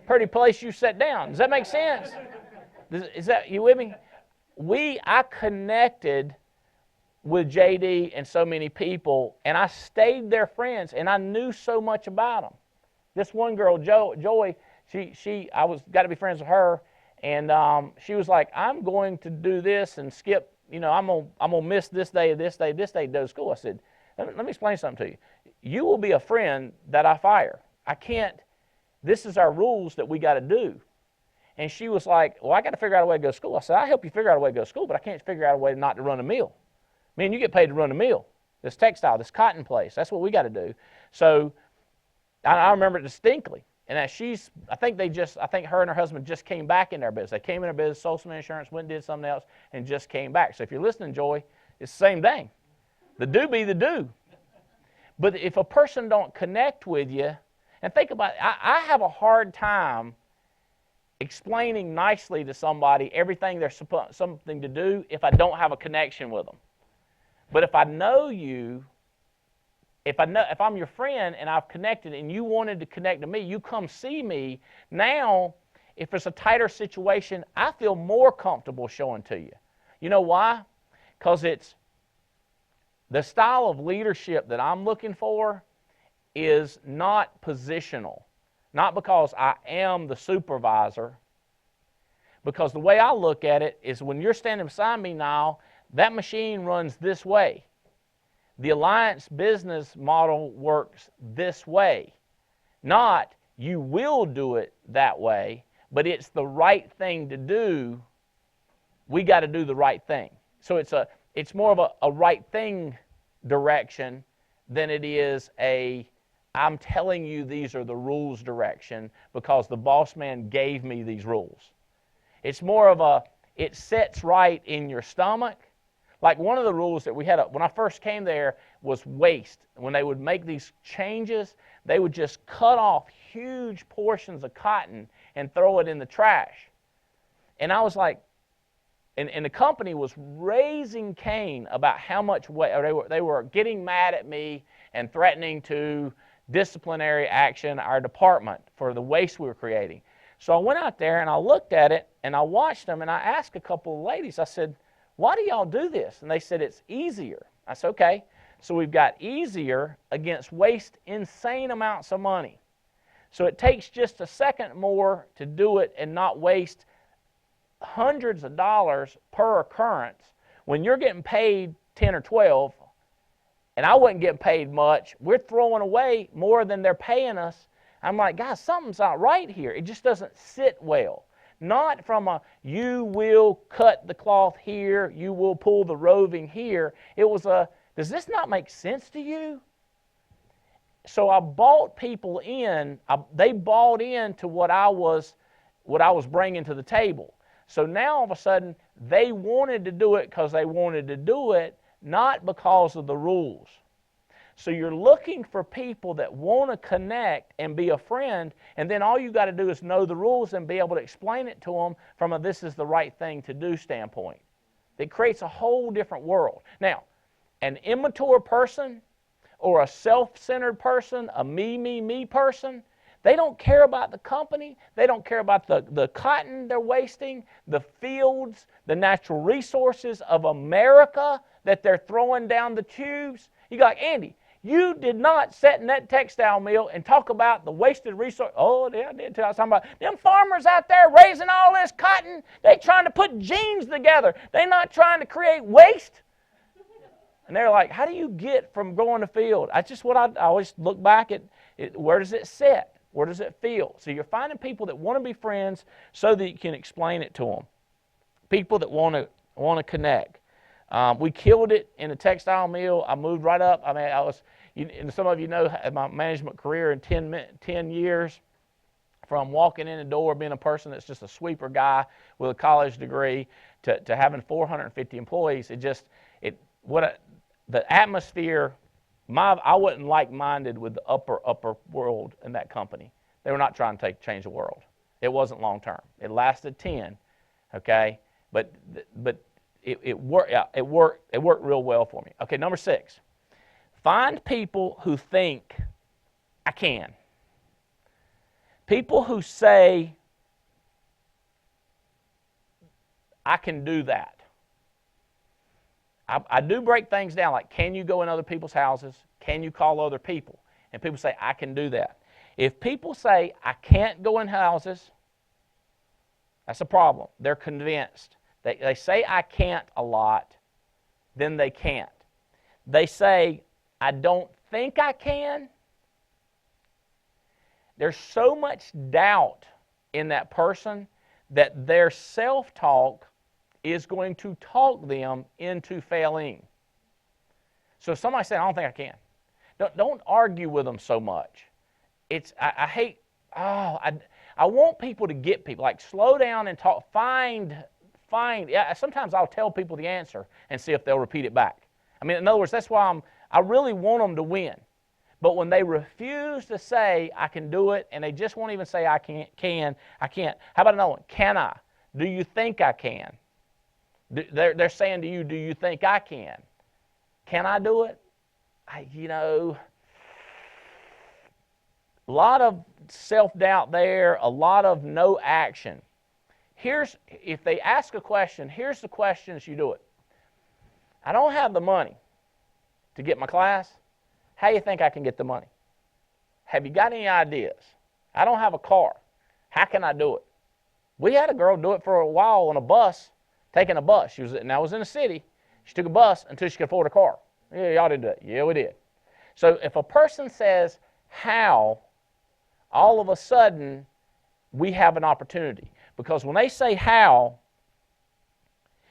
pretty place you set down. Does that make sense? Is that, you with me? I connected with JD and so many people, and I stayed their friends, and I knew so much about them. This one girl, Joy, I got to be friends with her, and she was like, I'm going to do this and skip, I'm gonna miss this day to go to school. I said, let me explain something to you. You will be a friend that I fire. I can't, this is our rules that we got to do. And she was like, well, I got to figure out a way to go to school. I said, I'll help you figure out a way to go to school, but I can't figure out a way not to run a mill. Man, you get paid to run a mill. This textile, this cotton place, that's what we got to do. So I remember it distinctly. And as I think her and her husband just came back in their business. They came in their business, sold some insurance, went and did something else, and just came back. So if you're listening, Joy, it's the same thing. The do be the do. But if a person don't connect with you, and think about it, I have a hard time explaining nicely to somebody everything there's something to do if I don't have a connection with them. But if I know you, if I'm your friend and I've connected and you wanted to connect to me, you come see me. Now, if it's a tighter situation, I feel more comfortable showing to you. You know why? Because it's the style of leadership that I'm looking for is not positional. Not because I am the supervisor, because the way I look at it is when you're standing beside me now, that machine runs this way. The alliance business model works this way. Not you will do it that way, but it's the right thing to do. We got to do the right thing. So it's more of a right thing direction than it is a I'm telling you these are the rules direction because the boss man gave me these rules. It's more of it sets right in your stomach. Like one of the rules that we had when I first came there was waste. When they would make these changes, they would just cut off huge portions of cotton and throw it in the trash. And I was like, and the company was raising Cain about how much waste. They were getting mad at me and threatening to disciplinary action our department for the waste we were creating. So I went out there and I looked at it and I watched them and I asked a couple of ladies, I said, why do y'all do this? And they said, it's easier. I said, okay. So we've got easier against waste insane amounts of money. So it takes just a second more to do it and not waste hundreds of dollars per occurrence. When you're getting paid 10 or 12, and I wasn't getting paid much, we're throwing away more than they're paying us. I'm like, guys, something's not right here. It just doesn't sit well. Not from you will cut the cloth here, you will pull the roving here. It was does this not make sense to you? So I bought people in. They bought into what I was bringing to the table. So now all of a sudden they wanted to do it because they wanted to do it, not because of the rules. So you're looking for people that want to connect and be a friend, and then all you got to do is know the rules and be able to explain it to them from a this is the right thing to do standpoint. It creates a whole different world. Now, an immature person or a self-centered person, a me person, they don't care about the company. They don't care about the cotton they're wasting, the fields, the natural resources of America that they're throwing down the tubes. You go, like, Andy, you did not sit in that textile mill and talk about the wasted resource. Oh, yeah, I did too. I was talking about them farmers out there raising all this cotton. They trying to put jeans together. They're not trying to create waste. And they're like, how do you get from going to field? That's just what I always look back at. Where does it sit? Where does it feel? So you're finding people that want to be friends so that you can explain it to them. People that want to connect. We killed it in the textile mill. I moved right up. I mean, and some of you know my management career in 10 years, from walking in the door, being a person that's just a sweeper guy with a college degree, to having 450 employees. The atmosphere. I wasn't like-minded with the upper world in that company. They were not trying to change the world. It wasn't long-term. It lasted 10, okay? But it worked real well for me. Okay, number 6. Find people who think I can. People who say I can do that. I do break things down, like, can you go in other people's houses? Can you call other people? And people say, I can do that. If people say, I can't go in houses, that's a problem. They're convinced. They say, I can't a lot, then they can't. They say, I don't think I can. There's so much doubt in that person that their self-talk is going to talk them into failing. So if somebody says, I don't think I can, don't argue with them so much. I want people to get people, like, slow down and talk, find. Yeah, sometimes I'll tell people the answer and see if they'll repeat it back. I mean, in other words, that's why I really want them to win. But when they refuse to say, I can do it, and they just won't even say, I can't. How about another one? Can I? Do you think I can? They're saying to you, do you think I can? Can I do it? A lot of self-doubt there, a lot of no action. If they ask a question, here's the questions you do it. I don't have the money to get my class. How do you think I can get the money? Have you got any ideas? I don't have a car. How can I do it? We had a girl do it for a while on a bus, taking a bus. I was in the city. She took a bus until she could afford a car. Yeah, y'all didn't do it. Yeah, we did. So if a person says how, all of a sudden we have an opportunity. Because when they say how,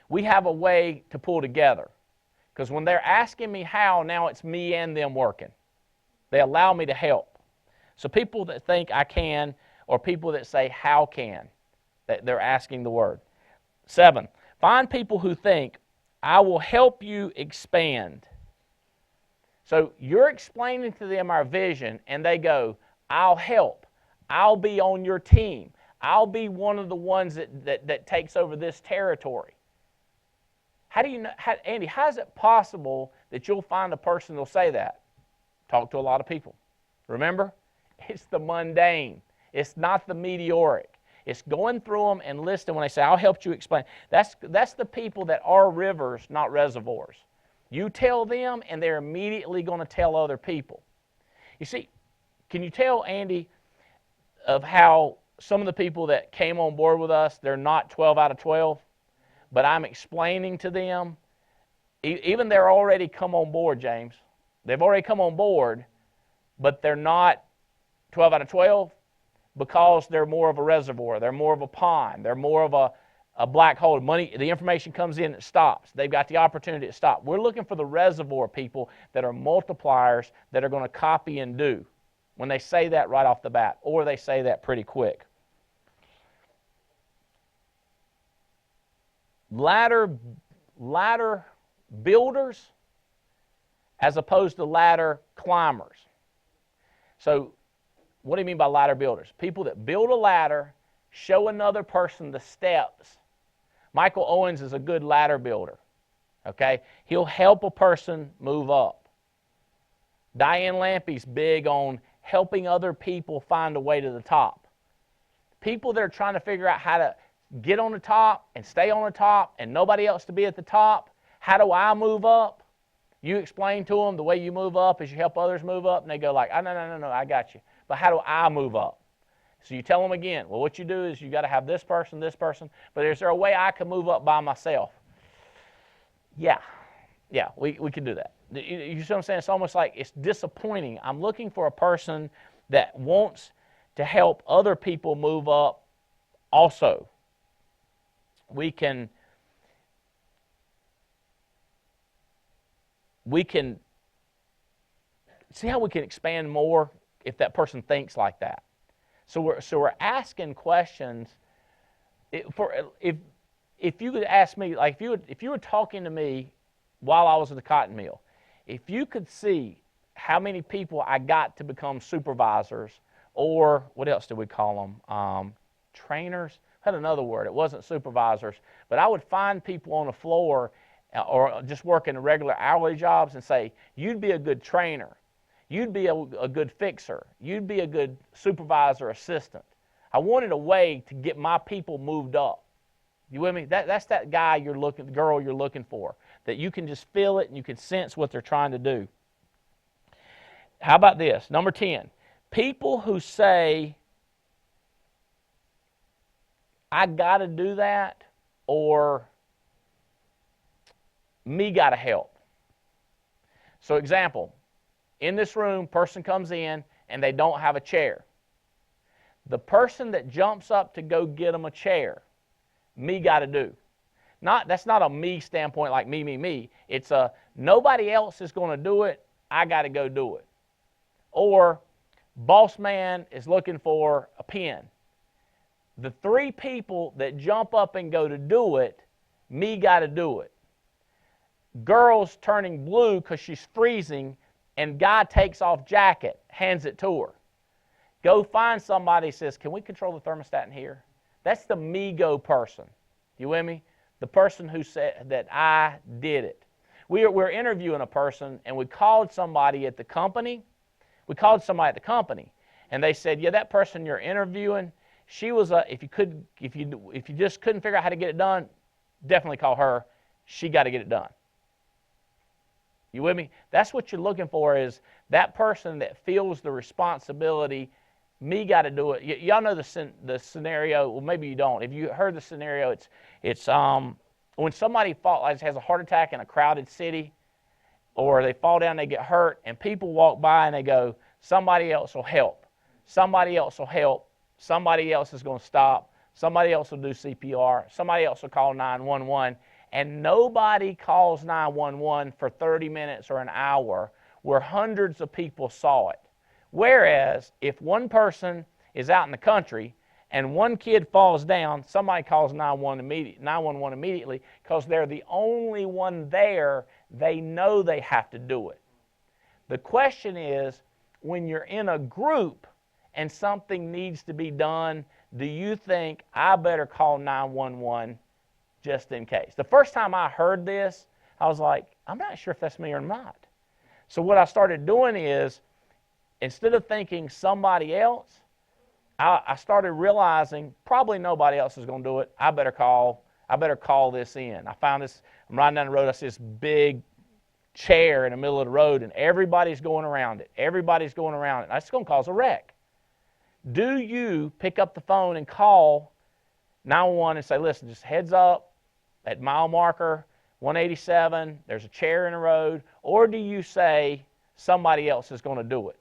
we have a way to pull together. Because when they're asking me how, now it's me and them working. They allow me to help. So people that think I can, or people that say how can, that they're asking the word. 7, find people who think, I will help you expand. So you're explaining to them our vision, and they go, I'll help. I'll be on your team. I'll be one of the ones that takes over this territory. How do you know, Andy, how is it possible that you'll find a person that'll say that? Talk to a lot of people. Remember? It's the mundane. It's not the meteoric. It's going through them and listening when they say, I'll help you explain. That's the people that are rivers, not reservoirs. You tell them, and they're immediately going to tell other people. You see, can you tell, Andy, of how some of the people that came on board with us, they're not 12 out of 12, but I'm explaining to them, even they're already come on board, James. They've already come on board, but they're not 12 out of 12 because they're more of a reservoir. They're more of a pond. They're more of a black hole. Money, the information comes in, it stops. They've got the opportunity to stop. We're looking for the reservoir people that are multipliers that are going to copy and do when they say that right off the bat, or they say that pretty quick. Ladder builders as opposed to ladder climbers. So what do you mean by ladder builders? People that build a ladder, show another person the steps. Michael Owens is a good ladder builder. Okay? He'll help a person move up. Diane Lampy's big on helping other people find a way to the top. People that are trying to figure out how to get on the top and stay on the top and nobody else to be at the top. How do I move up? You explain to them the way you move up is you help others move up, and they go like, oh, no, I got you. But how do I move up? So you tell them again, well, what you do is you got to have this person, but is there a way I can move up by myself? Yeah, we can do that. You see what I'm saying? It's almost like it's disappointing. I'm looking for a person that wants to help other people move up also. We can see how we can expand more if that person thinks like that. So we're asking questions. If you could ask me, like if you were talking to me while I was at the cotton mill, if you could see how many people I got to become supervisors, or what else do we call them? Trainers. I had another word. It wasn't supervisors, but I would find people on the floor or just working regular hourly jobs and say, you'd be a good trainer. You'd be a good fixer. You'd be a good supervisor assistant. I wanted a way to get my people moved up. You with me? That's that guy the girl you're looking for, that you can just feel it and you can sense what they're trying to do. How about this? Number 10, people who say, I got to do that, or me got to help. So example, in this room, person comes in and they don't have a chair. The person that jumps up to go get them a chair, me got to do. That's not a me standpoint like me. It's a nobody else is going to do it, I got to go do it. Or boss man is looking for a pen. The 3 people that jump up and go to do it, me got to do it. Girl's turning blue because she's freezing, and guy takes off jacket, hands it to her. Go find somebody, says, can we control the thermostat in here? That's the me-go person. You with me? The person who said that I did it. We're interviewing a person, and we called somebody at the company. and they said, yeah, that person you're interviewing, she was if you just couldn't figure out how to get it done, definitely call her. She got to get it done. You with me? That's what you're looking for, is that person that feels the responsibility. Me got to do it. Y'all know the scenario. Well, maybe you don't. If you heard the scenario, it's when somebody has a heart attack in a crowded city, or they fall down, they get hurt, and people walk by and they go, somebody else will help. Somebody else will help. Somebody else is going to stop. Somebody else will do CPR. Somebody else will call 911. And nobody calls 911 for 30 minutes or an hour where hundreds of people saw it. Whereas, if one person is out in the country and one kid falls down, somebody calls 911 immediately because they're the only one there. They know they have to do it. The question is, when you're in a group and something needs to be done, do you think, I better call 911 just in case? The first time I heard this, I was like, I'm not sure if that's me or not. So what I started doing is, instead of thinking somebody else, I started realizing probably nobody else is going to do it. I better call this in. I found this, I'm riding down the road, I see this big chair in the middle of the road, and everybody's going around it. Everybody's going around it. That's going to cause a wreck. Do you pick up the phone and call 911 and say, listen, just heads up, at mile marker 187, there's a chair in the road, or do you say somebody else is going to do it?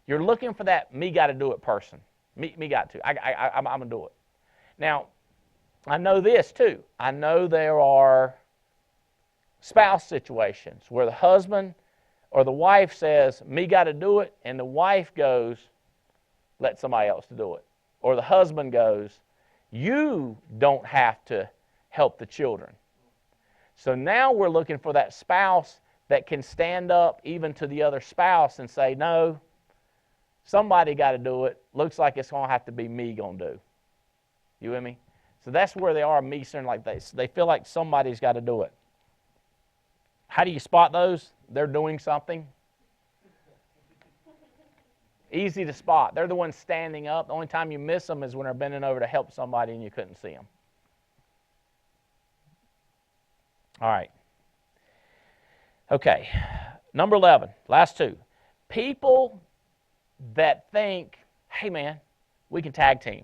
You're looking for that me got to do it person. Me got to. I'm going to do it. Now, I know this too. I know there are spouse situations where the husband or the wife says, me got to do it, and the wife goes, let somebody else to do it. Or the husband goes, you don't have to help the children. So now we're looking for that spouse that can stand up even to the other spouse and say, no, somebody got to do it. Looks like it's going to have to be me going to do. You with me? So that's where they are, me centered like this. They feel like somebody's got to do it. How do you spot those? They're doing something. Easy to spot. They're the ones standing up. The only time you miss them is when they're bending over to help somebody and you couldn't see them. All right. Okay. Number 11, last two. People that think, hey man, we can tag team.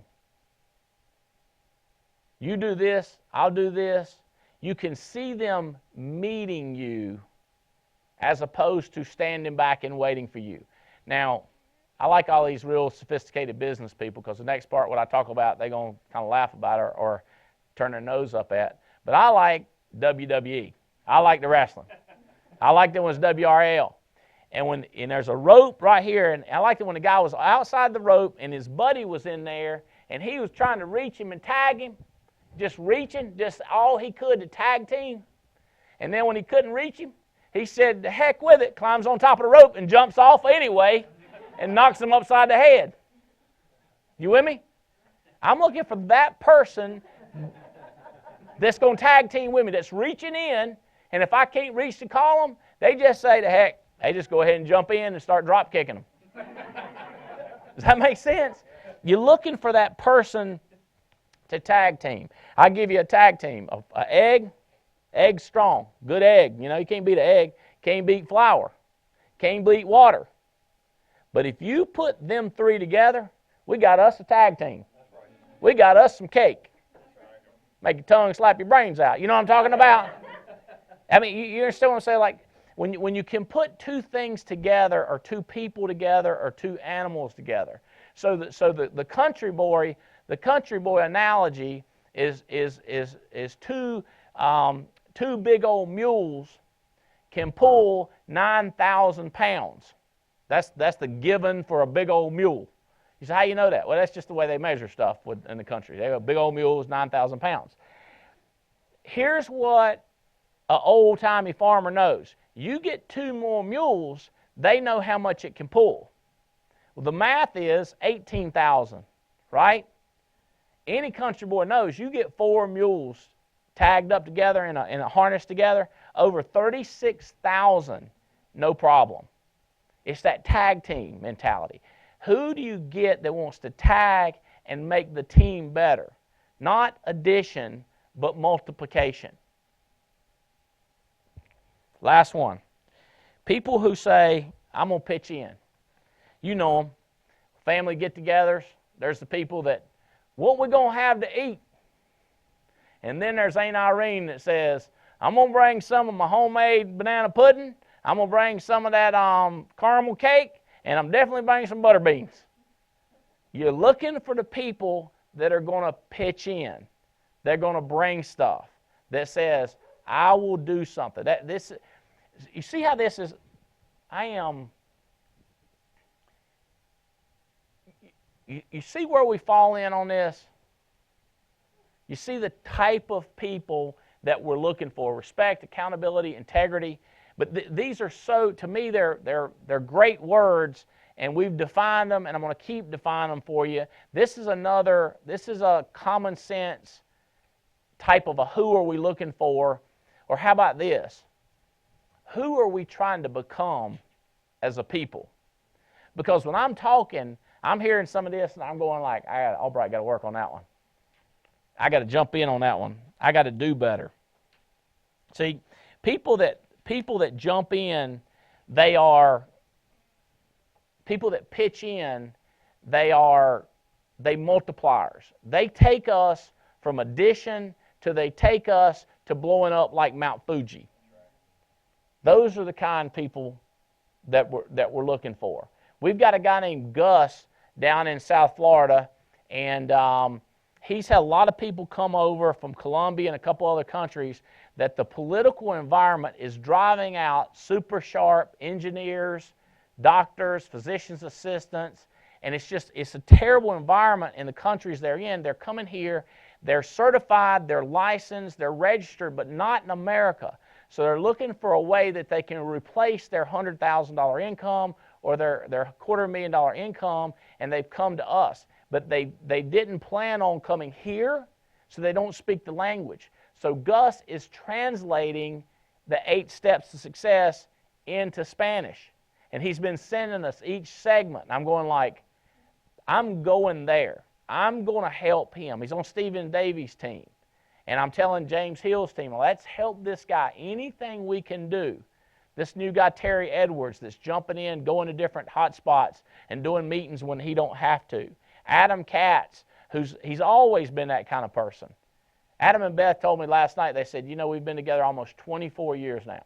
You do this, I'll do this. You can see them meeting you as opposed to standing back and waiting for you. Now, I like all these real sophisticated business people because the next part, what I talk about, they're going to kind of laugh about or turn their nose up at. But I like WWE. I like the wrestling. I like them when it's WRL. And there's a rope right here, and I liked it when the guy was outside the rope and his buddy was in there, and he was trying to reach him and tag him, just reaching, just all he could to tag team. And then when he couldn't reach him, he said, the heck with it, climbs on top of the rope and jumps off anyway and knocks him upside the head. You with me? I'm looking for that person that's going to tag team with me, that's reaching in, and if I can't reach to call them, they just say, the heck, they just go ahead and jump in and start drop kicking them. Does that make sense? You're looking for that person to tag team. I give you a tag team. An egg strong, good egg. You know, you can't beat an egg. Can't beat flour. Can't beat water. But if you put them three together, we got us a tag team. We got us some cake. Make your tongue slap your brains out. You know what I'm talking about? I mean, you understand what I'm saying? Like, when you can put two things together, or two people together, or two animals together. So the country boy analogy is two big old mules can pull 9,000 pounds. That's the given for a big old mule. You say, how you know that? Well, that's just the way they measure stuff in the country. They have big old mules, 9,000 pounds. Here's what an old-timey farmer knows. You get two more mules, they know how much it can pull. Well, the math is 18,000, right? Any country boy knows you get four mules tagged up together in a harness together, over 36,000, no problem. It's that tag team mentality. Who do you get that wants to tag and make the team better? Not addition, but multiplication. Last one. People who say, I'm going to pitch in. You know them. Family get-togethers. There's the people that, what we going to have to eat? And then there's Aunt Irene that says, I'm going to bring some of my homemade banana pudding. I'm going to bring some of that caramel cake. And I'm definitely bringing some butter beans. You're looking for the people that are going to pitch in. They're going to bring stuff that says, I will do something. You see how this is? You see where we fall in on this? You see the type of people that we're looking for: respect, accountability, integrity. But these are to me, they're great words, and we've defined them, and I'm going to keep defining them for you. This is a common sense type of a who are we looking for, or how about this? Who are we trying to become as a people? Because when I'm talking, I'm hearing some of this, and I'm going like, Albright got to work on that one. I got to jump in on that one. I got to do better. See, people that jump in, people that pitch in, they multipliers. They take us from addition they take us to blowing up like Mount Fuji. Those are the kind of people that we're looking for. We've got a guy named Gus down in South Florida, and he's had a lot of people come over from Colombia and a couple other countries that the political environment is driving out super sharp engineers, doctors, physicians' assistants, and it's a terrible environment in the countries they're in. They're coming here, they're certified, they're licensed, they're registered, but not in America. So they're looking for a way that they can replace their $100,000 income or their $250,000 income, and they've come to us. But they didn't plan on coming here, so they don't speak the language. So Gus is translating the 8 steps to success into Spanish. And he's been sending us each segment. And I'm going like, I'm going there. I'm going to help him. He's on Stephen Davies' team. And I'm telling James Hill's team, let's help this guy. Anything we can do. This new guy, Terry Edwards, that's jumping in, going to different hot spots and doing meetings when he don't have to. Adam Katz, he's always been that kind of person. Adam and Beth told me last night, they said, we've been together almost 24 years now.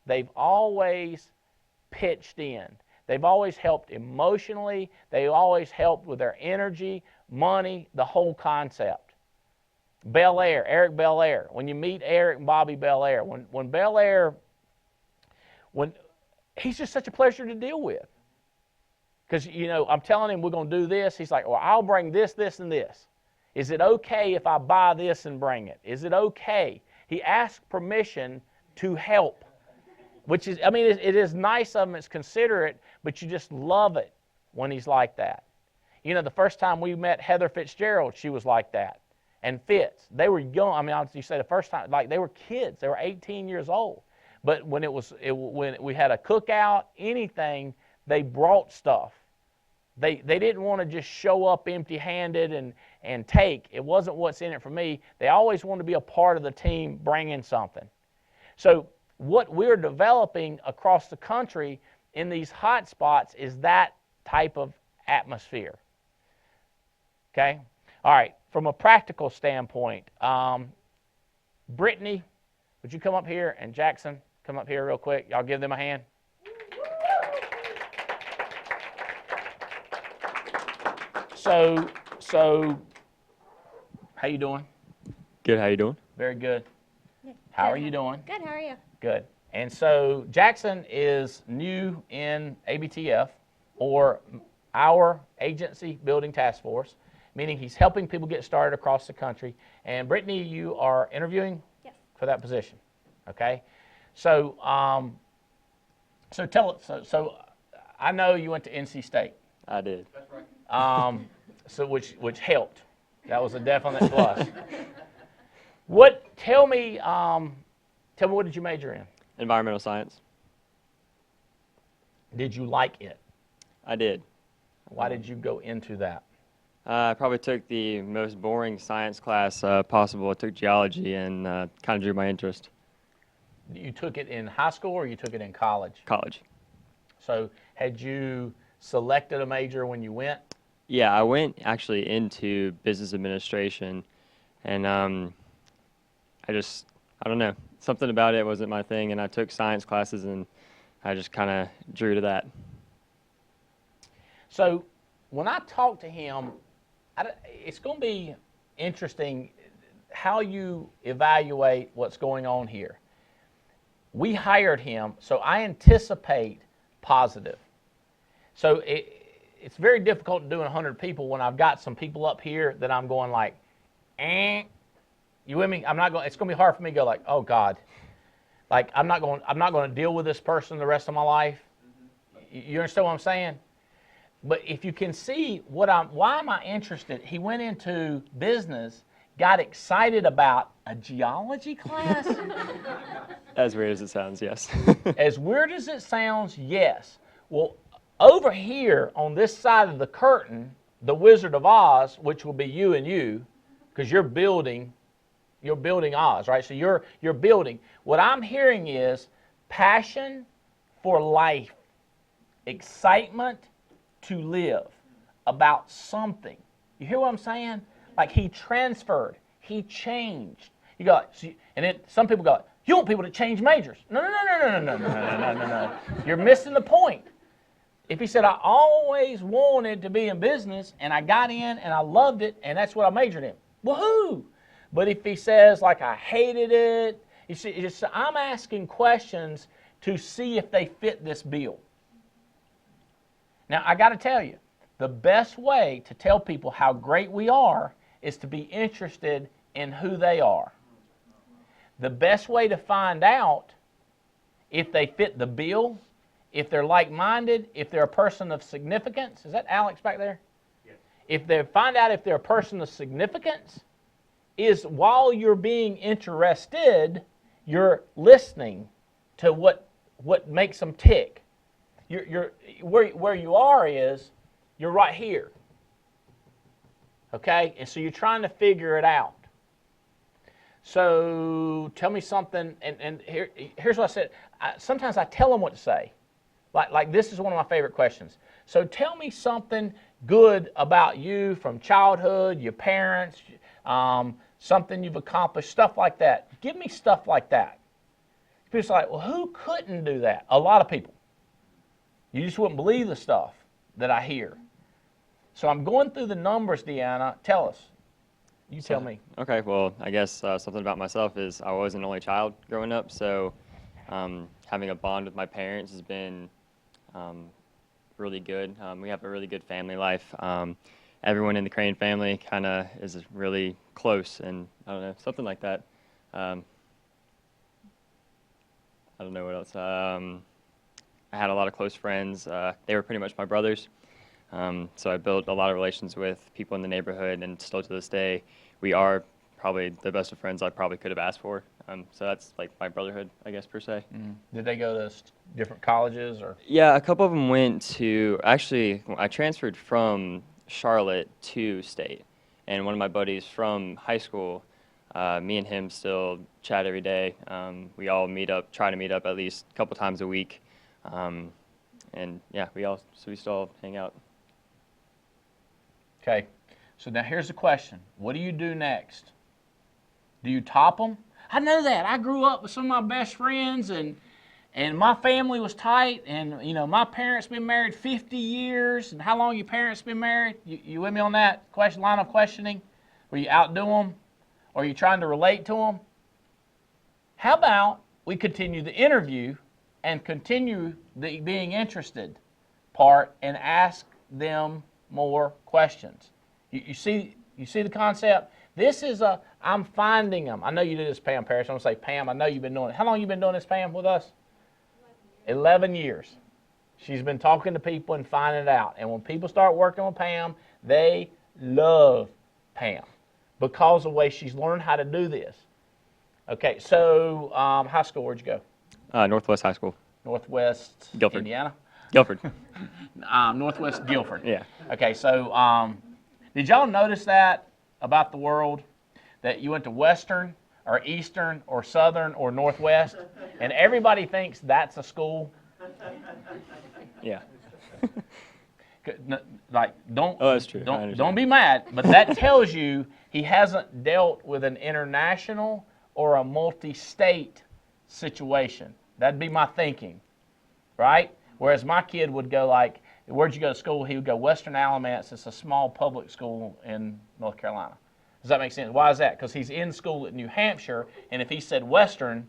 They've always pitched in. They've always helped emotionally. They've always helped with their energy, money, the whole concept. Eric Belair. When you meet Eric and Bobby Belair, when Belair, he's just such a pleasure to deal with. Because, I'm telling him we're going to do this. He's like, well, I'll bring this, this, and this. Is it okay if I buy this and bring it? Is it okay? He asks permission to help, which is, it is nice of him. It's considerate, but you just love it when he's like that. The first time we met Heather Fitzgerald, she was like that. And Fitz, they were young. You say the first time, like they were kids. They were 18 years old. But when when we had a cookout, anything, they brought stuff. They didn't want to just show up empty-handed and take. It wasn't what's in it for me. They always wanted to be a part of the team bringing something. So what we're developing across the country in these hot spots is that type of atmosphere. Okay? All right. From a practical standpoint, Brittany, would you come up here? And Jackson, come up here real quick. Y'all give them a hand. So, how you doing? Good. How you doing? Very good. How are you doing? Good. How are you? Good. And so Jackson is new in ABTF, or our Agency Building Task Force, meaning he's helping people get started across the country. And Brittany, you are interviewing for that position. Okay. So, tell us. So I know you went to NC State. I did. That's right. So which helped. That was a definite plus. Tell me what did you major in? Environmental science. Did you like it? I did. Why did you go into that? I probably took the most boring science class possible. I took geology and kind of drew my interest. You took it in high school or you took it in college? College. So had you selected a major when you went? Yeah, I went actually into business administration, and I don't know, something about it wasn't my thing, and I took science classes, and I just kind of drew to that. So when I talk to him, it's going to be interesting how you evaluate what's going on here. We hired him, so I anticipate positive. So it's very difficult doing 100 people when I've got some people up here that I'm going like, you with me? It's going to be hard for me to go like, oh God, like I'm not going to deal with this person the rest of my life. You understand what I'm saying? But if you can see why am I interested? He went into business, got excited about a geology class. As weird as it sounds, yes. As weird as it sounds, yes. Well, over here on this side of the curtain, the Wizard of Oz, which will be you and you, because you're building Oz, right? So you're building. What I'm hearing is passion for life, excitement to live about something. You hear what I'm saying? Like he transferred, he changed. You go, and then some people go, you want people to change majors? No. You're missing the point. If he said, I always wanted to be in business, and I got in, and I loved it, and that's what I majored in, woohoo! But if he says, like, I hated it, you see, I'm asking questions to see if they fit this bill. Now, I got to tell you, the best way to tell people how great we are is to be interested in who they are. The best way to find out if they fit the bill, if they're like-minded, if they're a person of significance. Is that Alex back there? Yes. If they find out if they're a person of significance, is while you're being interested, you're listening to what makes them tick. Where you are is you're right here. Okay? And so you're trying to figure it out. So tell me something, and here's what I said. Sometimes I tell them what to say. Like this is one of my favorite questions. So tell me something good about you from childhood, your parents, something you've accomplished, stuff like that. Give me stuff like that. People are like, well, who couldn't do that? A lot of people. You just wouldn't believe the stuff that I hear. So I'm going through the numbers, Deanna. Tell us. You tell me. Okay, well, I guess something about myself is I was an only child growing up, so having a bond with my parents has been really good. We have a really good family life. Everyone in the Crane family kind of is really close, and I don't know, something like that. I don't know what else. I had a lot of close friends. They were pretty much my brothers. So I built a lot of relations with people in the neighborhood, and still to this day, we are probably the best of friends I probably could have asked for. So that's like my brotherhood, I guess, per se. Mm. Did they go to different colleges or? Yeah, a couple of them went to, actually, I transferred from Charlotte to State. And one of my buddies from high school, me and him still chat every day. We all try to meet up at least a couple times a week. And yeah, we still hang out. Okay, so now here's the question. What do you do next? Do you top them? I know that. I grew up with some of my best friends, and my family was tight, and you know my parents been married 50 years. And how long your parents been married? You with me on that line of questioning? Were you outdo them, or are you trying to relate to them? How about we continue the interview and continue the being interested part and ask them more questions. You see the concept? This is I'm finding them. I know you do this, Pam Parrish. I'm going to say, Pam, I know you've been doing it. How long have you been doing this, Pam, with us? 11 years. She's been talking to people and finding it out. And when people start working with Pam, they love Pam because of the way she's learned how to do this. Okay, so high school, where'd you go? Northwest High School. Northwest Guilford. Indiana? Guilford. Northwest Guilford. Yeah. Okay, so did y'all notice that about the world? That you went to Western or Eastern or Southern or Northwest, and everybody thinks that's a school? Yeah. Like, don't. Oh, that's true. Don't be mad, but that tells you he hasn't dealt with an international or a multi-state situation. That'd be my thinking, right? Whereas my kid would go like, where'd you go to school? He would go Western Alamance. It's a small public school in North Carolina. Does that make sense? Why is that? Because he's in school at New Hampshire, and if he said Western,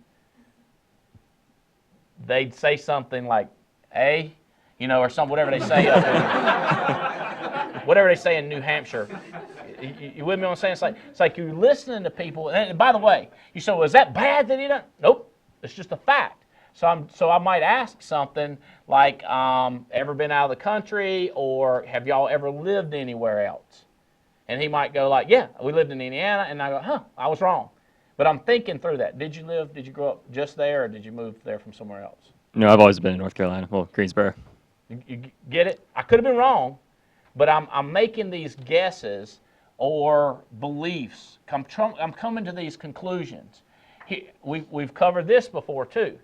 they'd say something like, "A," or some whatever they say whatever they say in New Hampshire. You with me on what I'm saying? It's like you're listening to people. And by the way, you say, "Well, is that bad that he doesn't?" Nope, it's just a fact. So I might ask something like, "Ever been out of the country, or have y'all ever lived anywhere else?" And he might go like, "Yeah, we lived in Indiana," and I go, "Huh, I was wrong." But I'm thinking through that. Did you grow up just there, or did you move there from somewhere else? No, I've always been in North Carolina. Well, Greensboro. You get it? I could have been wrong, but I'm making these guesses or beliefs. I'm coming to these conclusions. We've covered this before too.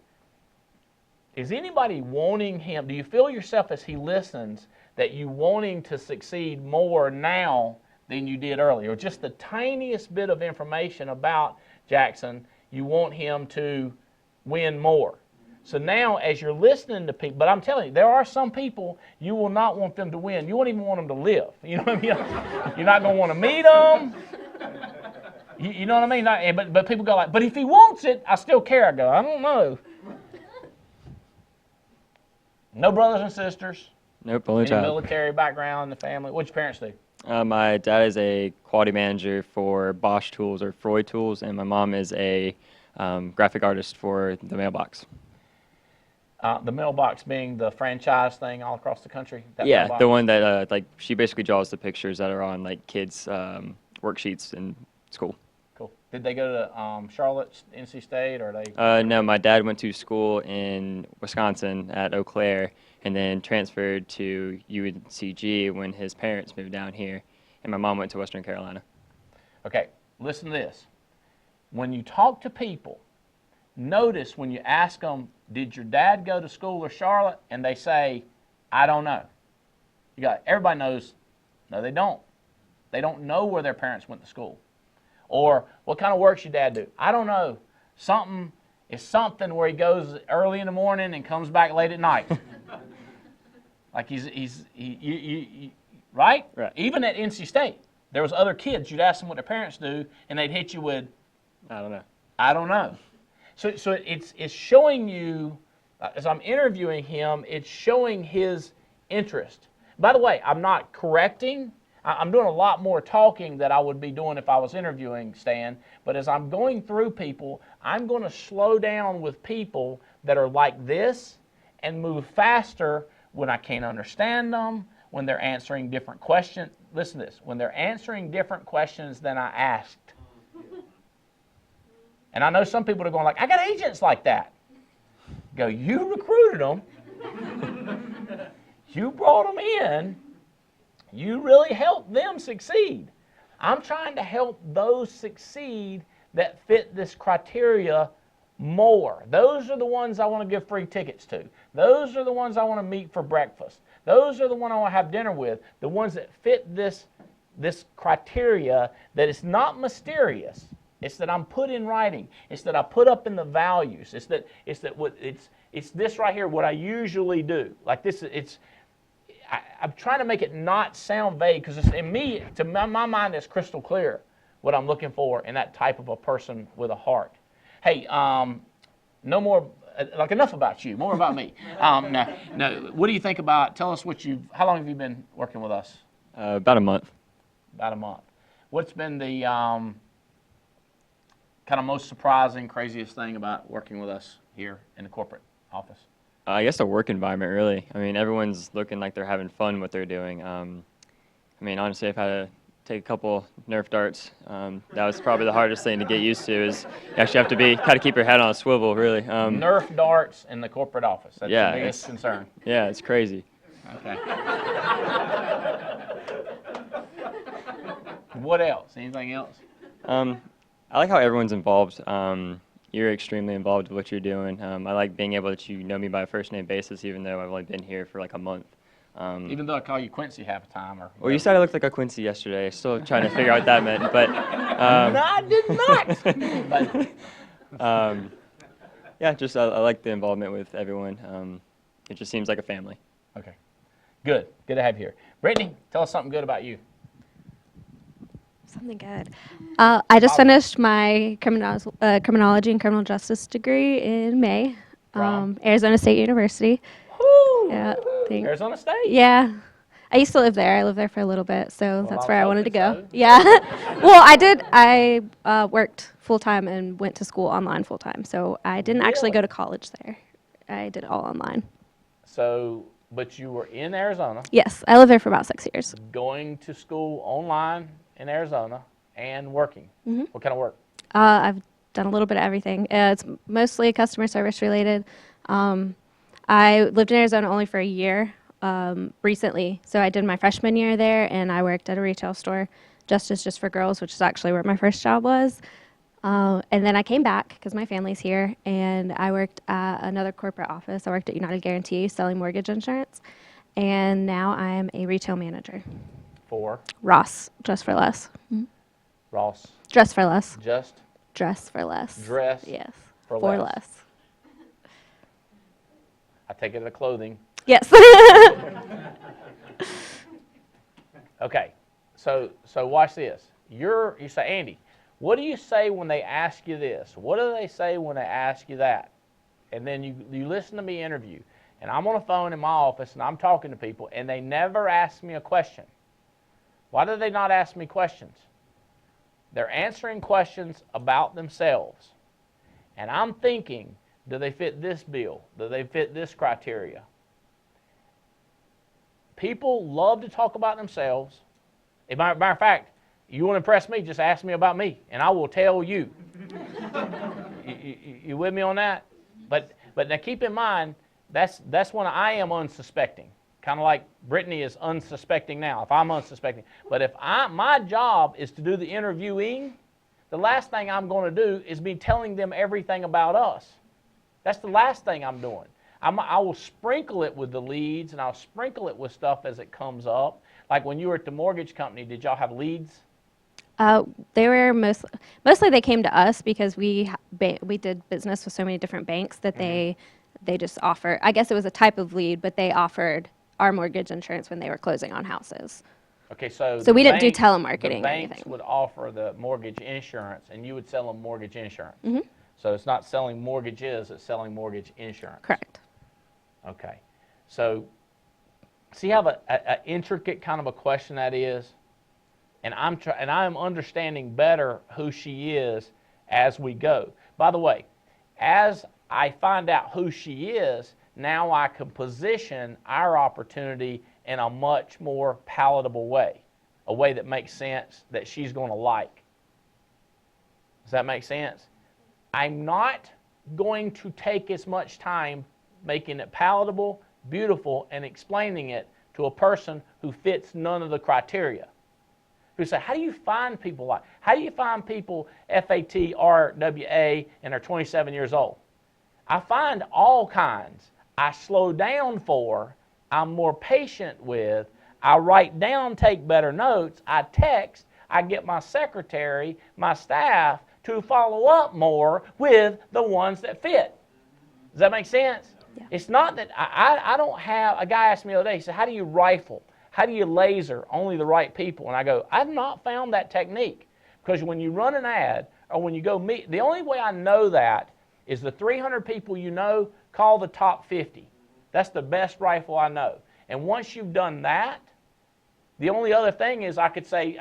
Is anybody wanting him? Do you feel yourself as he listens that you wanting to succeed more now than you did earlier? Or just the tiniest bit of information about Jackson, you want him to win more. So now as you're listening to people, but I'm telling you, there are some people you will not want them to win. You won't even want them to live. You know what I mean? You're not going to want to meet them. You know what I mean? But people go like, "But if he wants it, I still care." I go, "I don't know." No brothers and sisters? Nope, only Any child. military background in the family? What'd your parents do? My dad is a quality manager for Bosch Tools or Freud Tools, and my mom is a graphic artist for the Mailbox. The Mailbox being the franchise thing all across the country? Yeah, Mailbox? the one that like she basically draws the pictures that are on like kids' worksheets in school. Cool. Did they go to Charlotte, NC State, or they? No, my dad went to school in Wisconsin at Eau Claire, and then transferred to UNCG when his parents moved down here, and my mom went to Western Carolina. Okay, listen to this. When you talk to people, notice when you ask them, "Did your dad go to school or Charlotte?" and they say, "I don't know." Everybody knows, no, they don't. They don't know where their parents went to school. Or, "What kind of work's your dad do?" "I don't know. It's something where he goes early in the morning and comes back late at night." Like right? Right. Even at NC State, there was other kids. You'd ask them what their parents do, and they'd hit you with, I don't know. "I don't know." So it's showing you, as I'm interviewing him, it's showing his interest. By the way, I'm not correcting. I'm doing a lot more talking than I would be doing if I was interviewing Stan. But as I'm going through people, I'm going to slow down with people that are like this and move faster when I can't understand them, when they're answering different questions. Listen to this. When they're answering different questions than I asked. And I know some people are going like, "I got agents like that." Go, "You recruited them. You brought them in. You really helped them succeed. I'm trying to help those succeed that fit this criteria more. Those are the ones I want to give free tickets to. Those are the ones I want to meet for breakfast. Those are the ones I want to have dinner with. The ones that fit this criteria, that it's not mysterious. It's that I'm put in writing. It's that I put up in the values. It's this right here, what I usually do. Like this, I'm trying to make it not sound vague, because in me, to my mind, it's crystal clear what I'm looking for in that type of a person with a heart. Hey, no more, like enough about you, more about me. No. What do you think about, tell us how long have you been working with us? About a month. About a month. What's been the kind of most surprising, craziest thing about working with us here in the corporate office? I guess the work environment, really. I mean, everyone's looking like they're having fun what they're doing. I mean, honestly, I've had to take a couple Nerf darts. That was probably the hardest thing to get used to, is you actually have to kind of keep your head on a swivel, really. Nerf darts in the corporate office. That's the biggest concern. Yeah, it's crazy. Okay. What else? Anything else? I like how everyone's involved. You're extremely involved with what you're doing. I like being able that you know me by a first name basis, even though I've only been here for like a month. Even though I call you Quincy half the time, or Well, you said I looked like a Quincy yesterday. Still trying to figure out what that meant, but no, I did not. But, yeah, just I like the involvement with everyone. It just seems like a family. okay, good to have you here. Brittany, tell us something good about you. Something good. I just finished my criminology and criminal justice degree in May. From? Arizona State University. Woo! Yeah, thanks. Arizona State. Yeah. I used to live there. I lived there for a little bit, so that's I where I was wanted to hoping go. so. Yeah. Well, I did. I worked full-time and went to school online full-time, so I didn't actually go Really? to college there. I did it all online. So, but you were in Arizona, Yes, I lived there for about 6 years. going to school online in Arizona, and working. Mm-hmm. What kind of work? I've done a little bit of everything. It's mostly customer service related. I lived in Arizona only for a year recently. So I did my freshman year there, and I worked at a retail store, Justice Just for Girls, which is actually where my first job was. And then I came back because my family's here, and I worked at another corporate office. I worked at United Guarantee selling mortgage insurance, and now I'm a retail manager. For Ross, Dress for Less. Ross, Dress for Less. just Dress for less. dress Yes. for For less. less. I take it the clothing. Yes. Okay, so watch this. You say, Andy, what do you say when they ask you this? What do they say when they ask you that? And then you listen to me interview, and I'm on the phone in my office, and I'm talking to people, and they never ask me a question. Why do they not ask me questions? They're answering questions about themselves. And I'm thinking, do they fit this bill? Do they fit this criteria? People love to talk about themselves. As a matter of fact, you want to impress me, just ask me about me, and I will tell you. You with me on that? But now keep in mind, that's when I am unsuspecting. Kind of like Brittany is unsuspecting now, if I'm unsuspecting. But if my job is to do the interviewing, the last thing I'm going to do is be telling them everything about us. That's the last thing I'm doing. I will sprinkle it with the leads, and I'll sprinkle it with stuff as it comes up. Like when you were at the mortgage company, did y'all have leads? They were mostly they came to us because we did business with so many different banks that they just offer. I guess it was a type of lead, but they offered our mortgage insurance when they were closing on houses. Okay, so we didn't do banks- telemarketing The or banks anything. would offer the mortgage insurance, and you would sell them mortgage insurance. Mm-hmm. So it's not selling mortgages; it's selling mortgage insurance. Correct. Okay, so see how a intricate kind of a question that is, and I'm understanding better who she is as we go. By the way, as I find out who she is, now I can position our opportunity in a much more palatable way, a way that makes sense, that she's going to like. Does that make sense? I'm not going to take as much time making it palatable, beautiful, and explaining it to a person who fits none of the criteria. Who say, how do you find people like, how do you find people FATRWA and are 27 years old? I find all kinds. I slow down for, I'm more patient with, I write down, take better notes, I text, I get my secretary, my staff to follow up more with the ones that fit. Does that make sense? Yeah. It's not that I don't have, a guy asked me the other day, he said, how do you rifle? How do you laser only the right people? And I go, I've not found that technique. Because when you run an ad or when you go meet, the only way I know that is the 300 people you know, call the top 50. That's the best rifle I know. And once you've done that, the only other thing is I could say,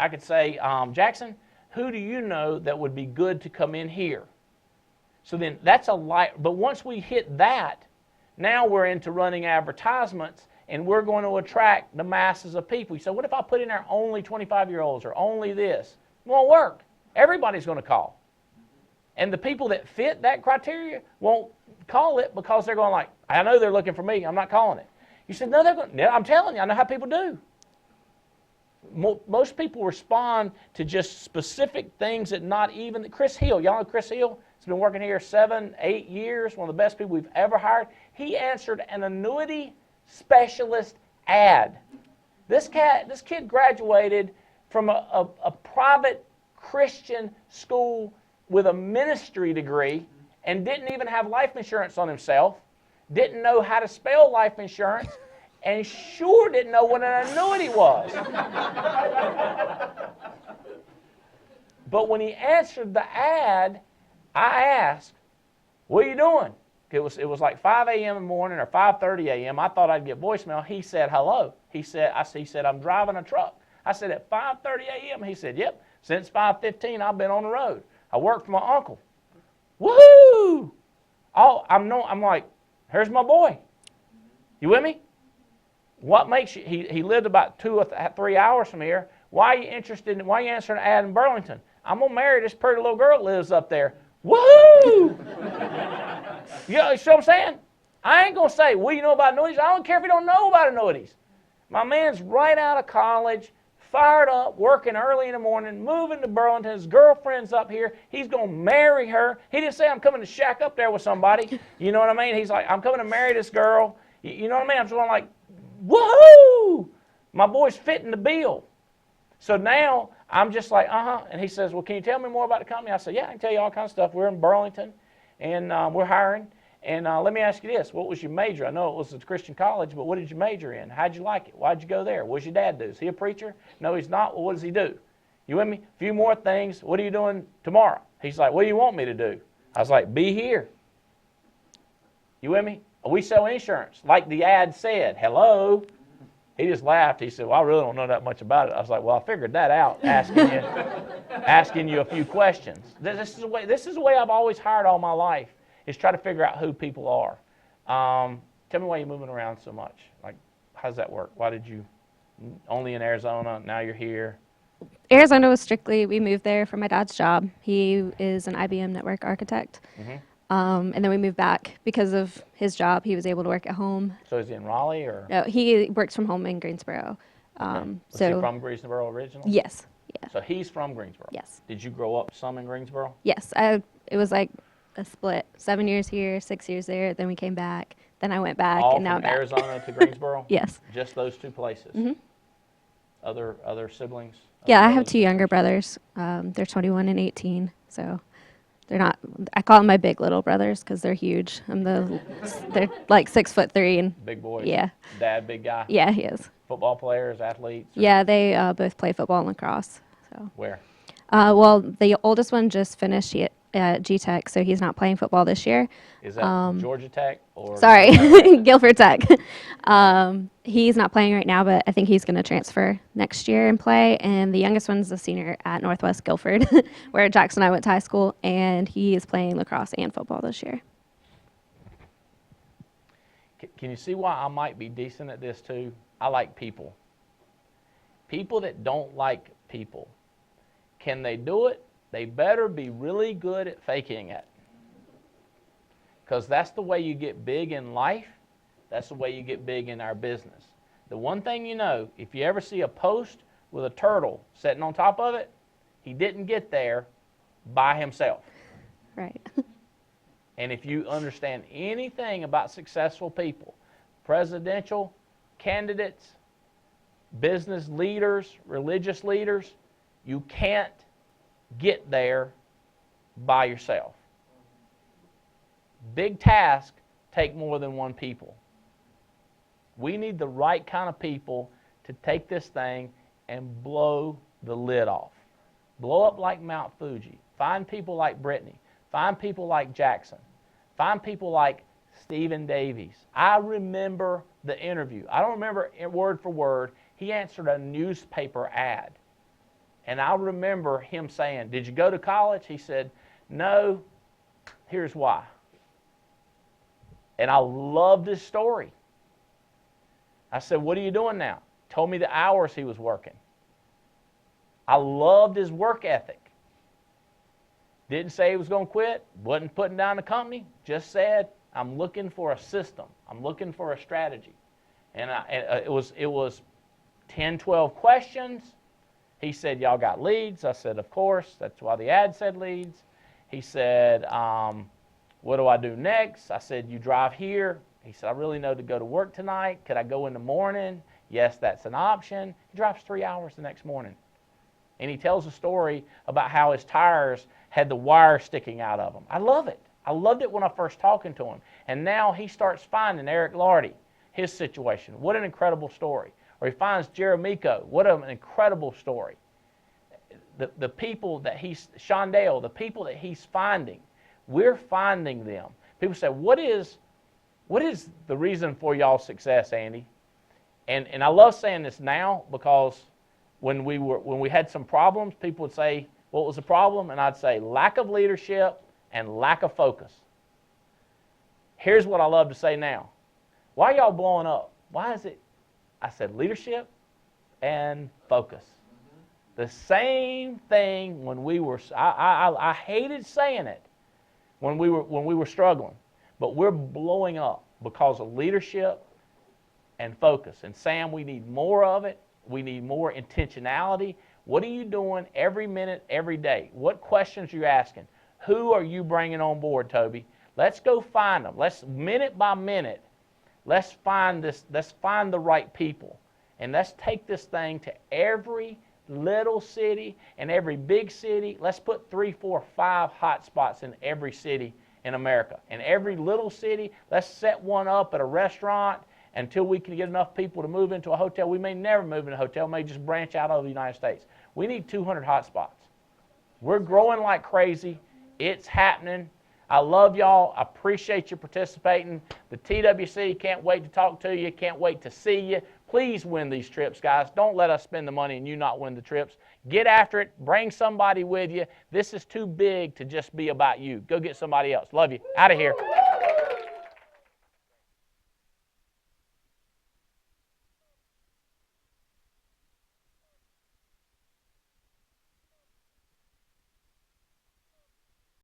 Jackson, who do you know that would be good to come in here? So then that's a light, but once we hit that, now we're into running advertisements and we're going to attract the masses of people. You say, what if I put in there only 25-year-olds or only this? It won't work. Everybody's going to call. And the people that fit that criteria won't call it because they're going like, I know they're looking for me. I'm not calling it. You said, no, they're going to. Yeah, I'm telling you, I know how people do. Most people respond to just specific things that not even. Chris Hill, y'all know Chris Hill? He's been working here 7, 8 years, one of the best people we've ever hired. He answered an annuity specialist ad. This kid graduated from a private Christian school with a ministry degree and didn't even have life insurance on himself, didn't know how to spell life insurance, and sure didn't know what an annuity was. But when he answered the ad, I asked, what are you doing? It was like 5 a.m. in the morning or 5:30 a.m. I thought I'd get voicemail. He said, hello. He said, I'm driving a truck. I said, at 5:30 a.m.? He said, yep. Since 5:15, I've been on the road. I work for my uncle. Woohoo! I'm like, here's my boy. You with me? What makes you, he lived about 2 or 3 hours from here. Why are you answering an ad in Burlington? I'm going to marry this pretty little girl that lives up there. Woohoo! You know what I'm saying? I ain't going to say, well, you know about annuities? I don't care if you don't know about annuities. My man's right out of college, fired up, working early in the morning, moving to Burlington. His girlfriend's up here. He's going to marry her. He didn't say, I'm coming to shack up there with somebody. You know what I mean? He's like, I'm coming to marry this girl. You know what I mean? I'm just going like, woohoo! My boy's fitting the bill. So now I'm just like, And he says, well, can you tell me more about the company? I said, yeah, I can tell you all kinds of stuff. We're in Burlington, and we're hiring. And let me ask you this. What was your major? I know it was a Christian college, but what did you major in? How'd you like it? Why'd you go there? What does your dad do? Is he a preacher? No, he's not. Well, what does he do? You with me? A few more things. What are you doing tomorrow? He's like, what do you want me to do? I was like, be here. You with me? We sell insurance. Like the ad said, hello. He just laughed. He said, well, I really don't know that much about it. I was like, well, I figured that out asking you a few questions. This is the way I've always hired all my life, is try to figure out who people are. Tell me why you're moving around so much. Like, how does that work? Why did you, only in Arizona, now you're here? Arizona was strictly, we moved there for my dad's job. He is an IBM network architect. Mm-hmm. And then we moved back because of his job. He was able to work at home. So is he in Raleigh or? No, he works from home in Greensboro. Was he from Greensboro originally? Yes. Yeah. So he's from Greensboro? Yes. Did you grow up some in Greensboro? Yes. It was like a split. 7 years here, 6 years there. Then we came back. Then I went back, all and now I'm back. Arizona to Greensboro? Yes. Just those two places? Mm-hmm. Other siblings? Yeah, I have 2 younger brothers. They're 21 and 18, so they're not. I call them my big little brothers because they're huge. They're like 6'3" and big boys. Yeah. Dad, big guy. Yeah, he is. Football players, athletes. Yeah, they both play football and lacrosse. So. Where? Well, the oldest one just finished at G-Tech, so he's not playing football this year. Is that Georgia Tech or? Sorry, Guilford Tech. He's not playing right now, but I think he's going to transfer next year and play. And the youngest one's a senior at Northwest Guilford, where Jackson and I went to high school, and he is playing lacrosse and football this year. Can you see why I might be decent at this too? I like people. People that don't like people. Can they do it? They better be really good at faking it. Because that's the way you get big in life. That's the way you get big in our business. The one thing you know, if you ever see a post with a turtle sitting on top of it, he didn't get there by himself. Right. And if you understand anything about successful people, presidential candidates, business leaders, religious leaders, you can't get there by yourself. Big tasks take more than one people. We need the right kind of people to take this thing and blow the lid off. Blow up like Mount Fuji. Find people like Brittany. Find people like Jackson. Find people like Stephen Davies. I remember the interview. I don't remember it word for word. He answered a newspaper ad. And I remember him saying, did you go to college? He said, no, here's why. And I loved his story. I said, what are you doing now? Told me the hours he was working. I loved his work ethic. Didn't say he was going to quit. Wasn't putting down the company. Just said, I'm looking for a system. I'm looking for a strategy. And it was 10, 12 questions. He said, y'all got leads? I said, of course. That's why the ad said leads. He said, what do I do next? I said, you drive here. He said, I really know to go to work tonight. Could I go in the morning? Yes, that's an option. He drives 3 hours the next morning. And he tells a story about how his tires had the wire sticking out of them. I love it. I loved it when I first talking to him. And now he starts finding Eric Lardy, his situation. What an incredible story. Or he finds Jeremico. What an incredible story. The people that Shondale, the people that he's finding, we're finding them. People say, what is the reason for y'all's success, Andy? And I love saying this now because when we had some problems, people would say, what was the problem? And I'd say lack of leadership and lack of focus. Here's what I love to say now. Why are y'all blowing up? Why is it? I said leadership and focus. The same thing when we were, I hated saying it when we were struggling, but we're blowing up because of leadership and focus. And Sam, we need more of it. We need more intentionality. What are you doing every minute, every day? What questions are you asking? Who are you bringing on board, Toby? Let's go find them. Let's, minute by minute, let's find the right people. And let's take this thing to every little city and every big city. Let's put 3, 4, 5 hot spots in every city in America. In every little city, let's set one up at a restaurant until we can get enough people to move into a hotel. We may never move into a hotel. We may just branch out over the United States. We need 200 hot spots. We're growing like crazy. It's happening. I love y'all. I appreciate you participating. The TWC, can't wait to talk to you. Can't wait to see you. Please win these trips, guys. Don't let us spend the money and you not win the trips. Get after it. Bring somebody with you. This is too big to just be about you. Go get somebody else. Love you. Out of here.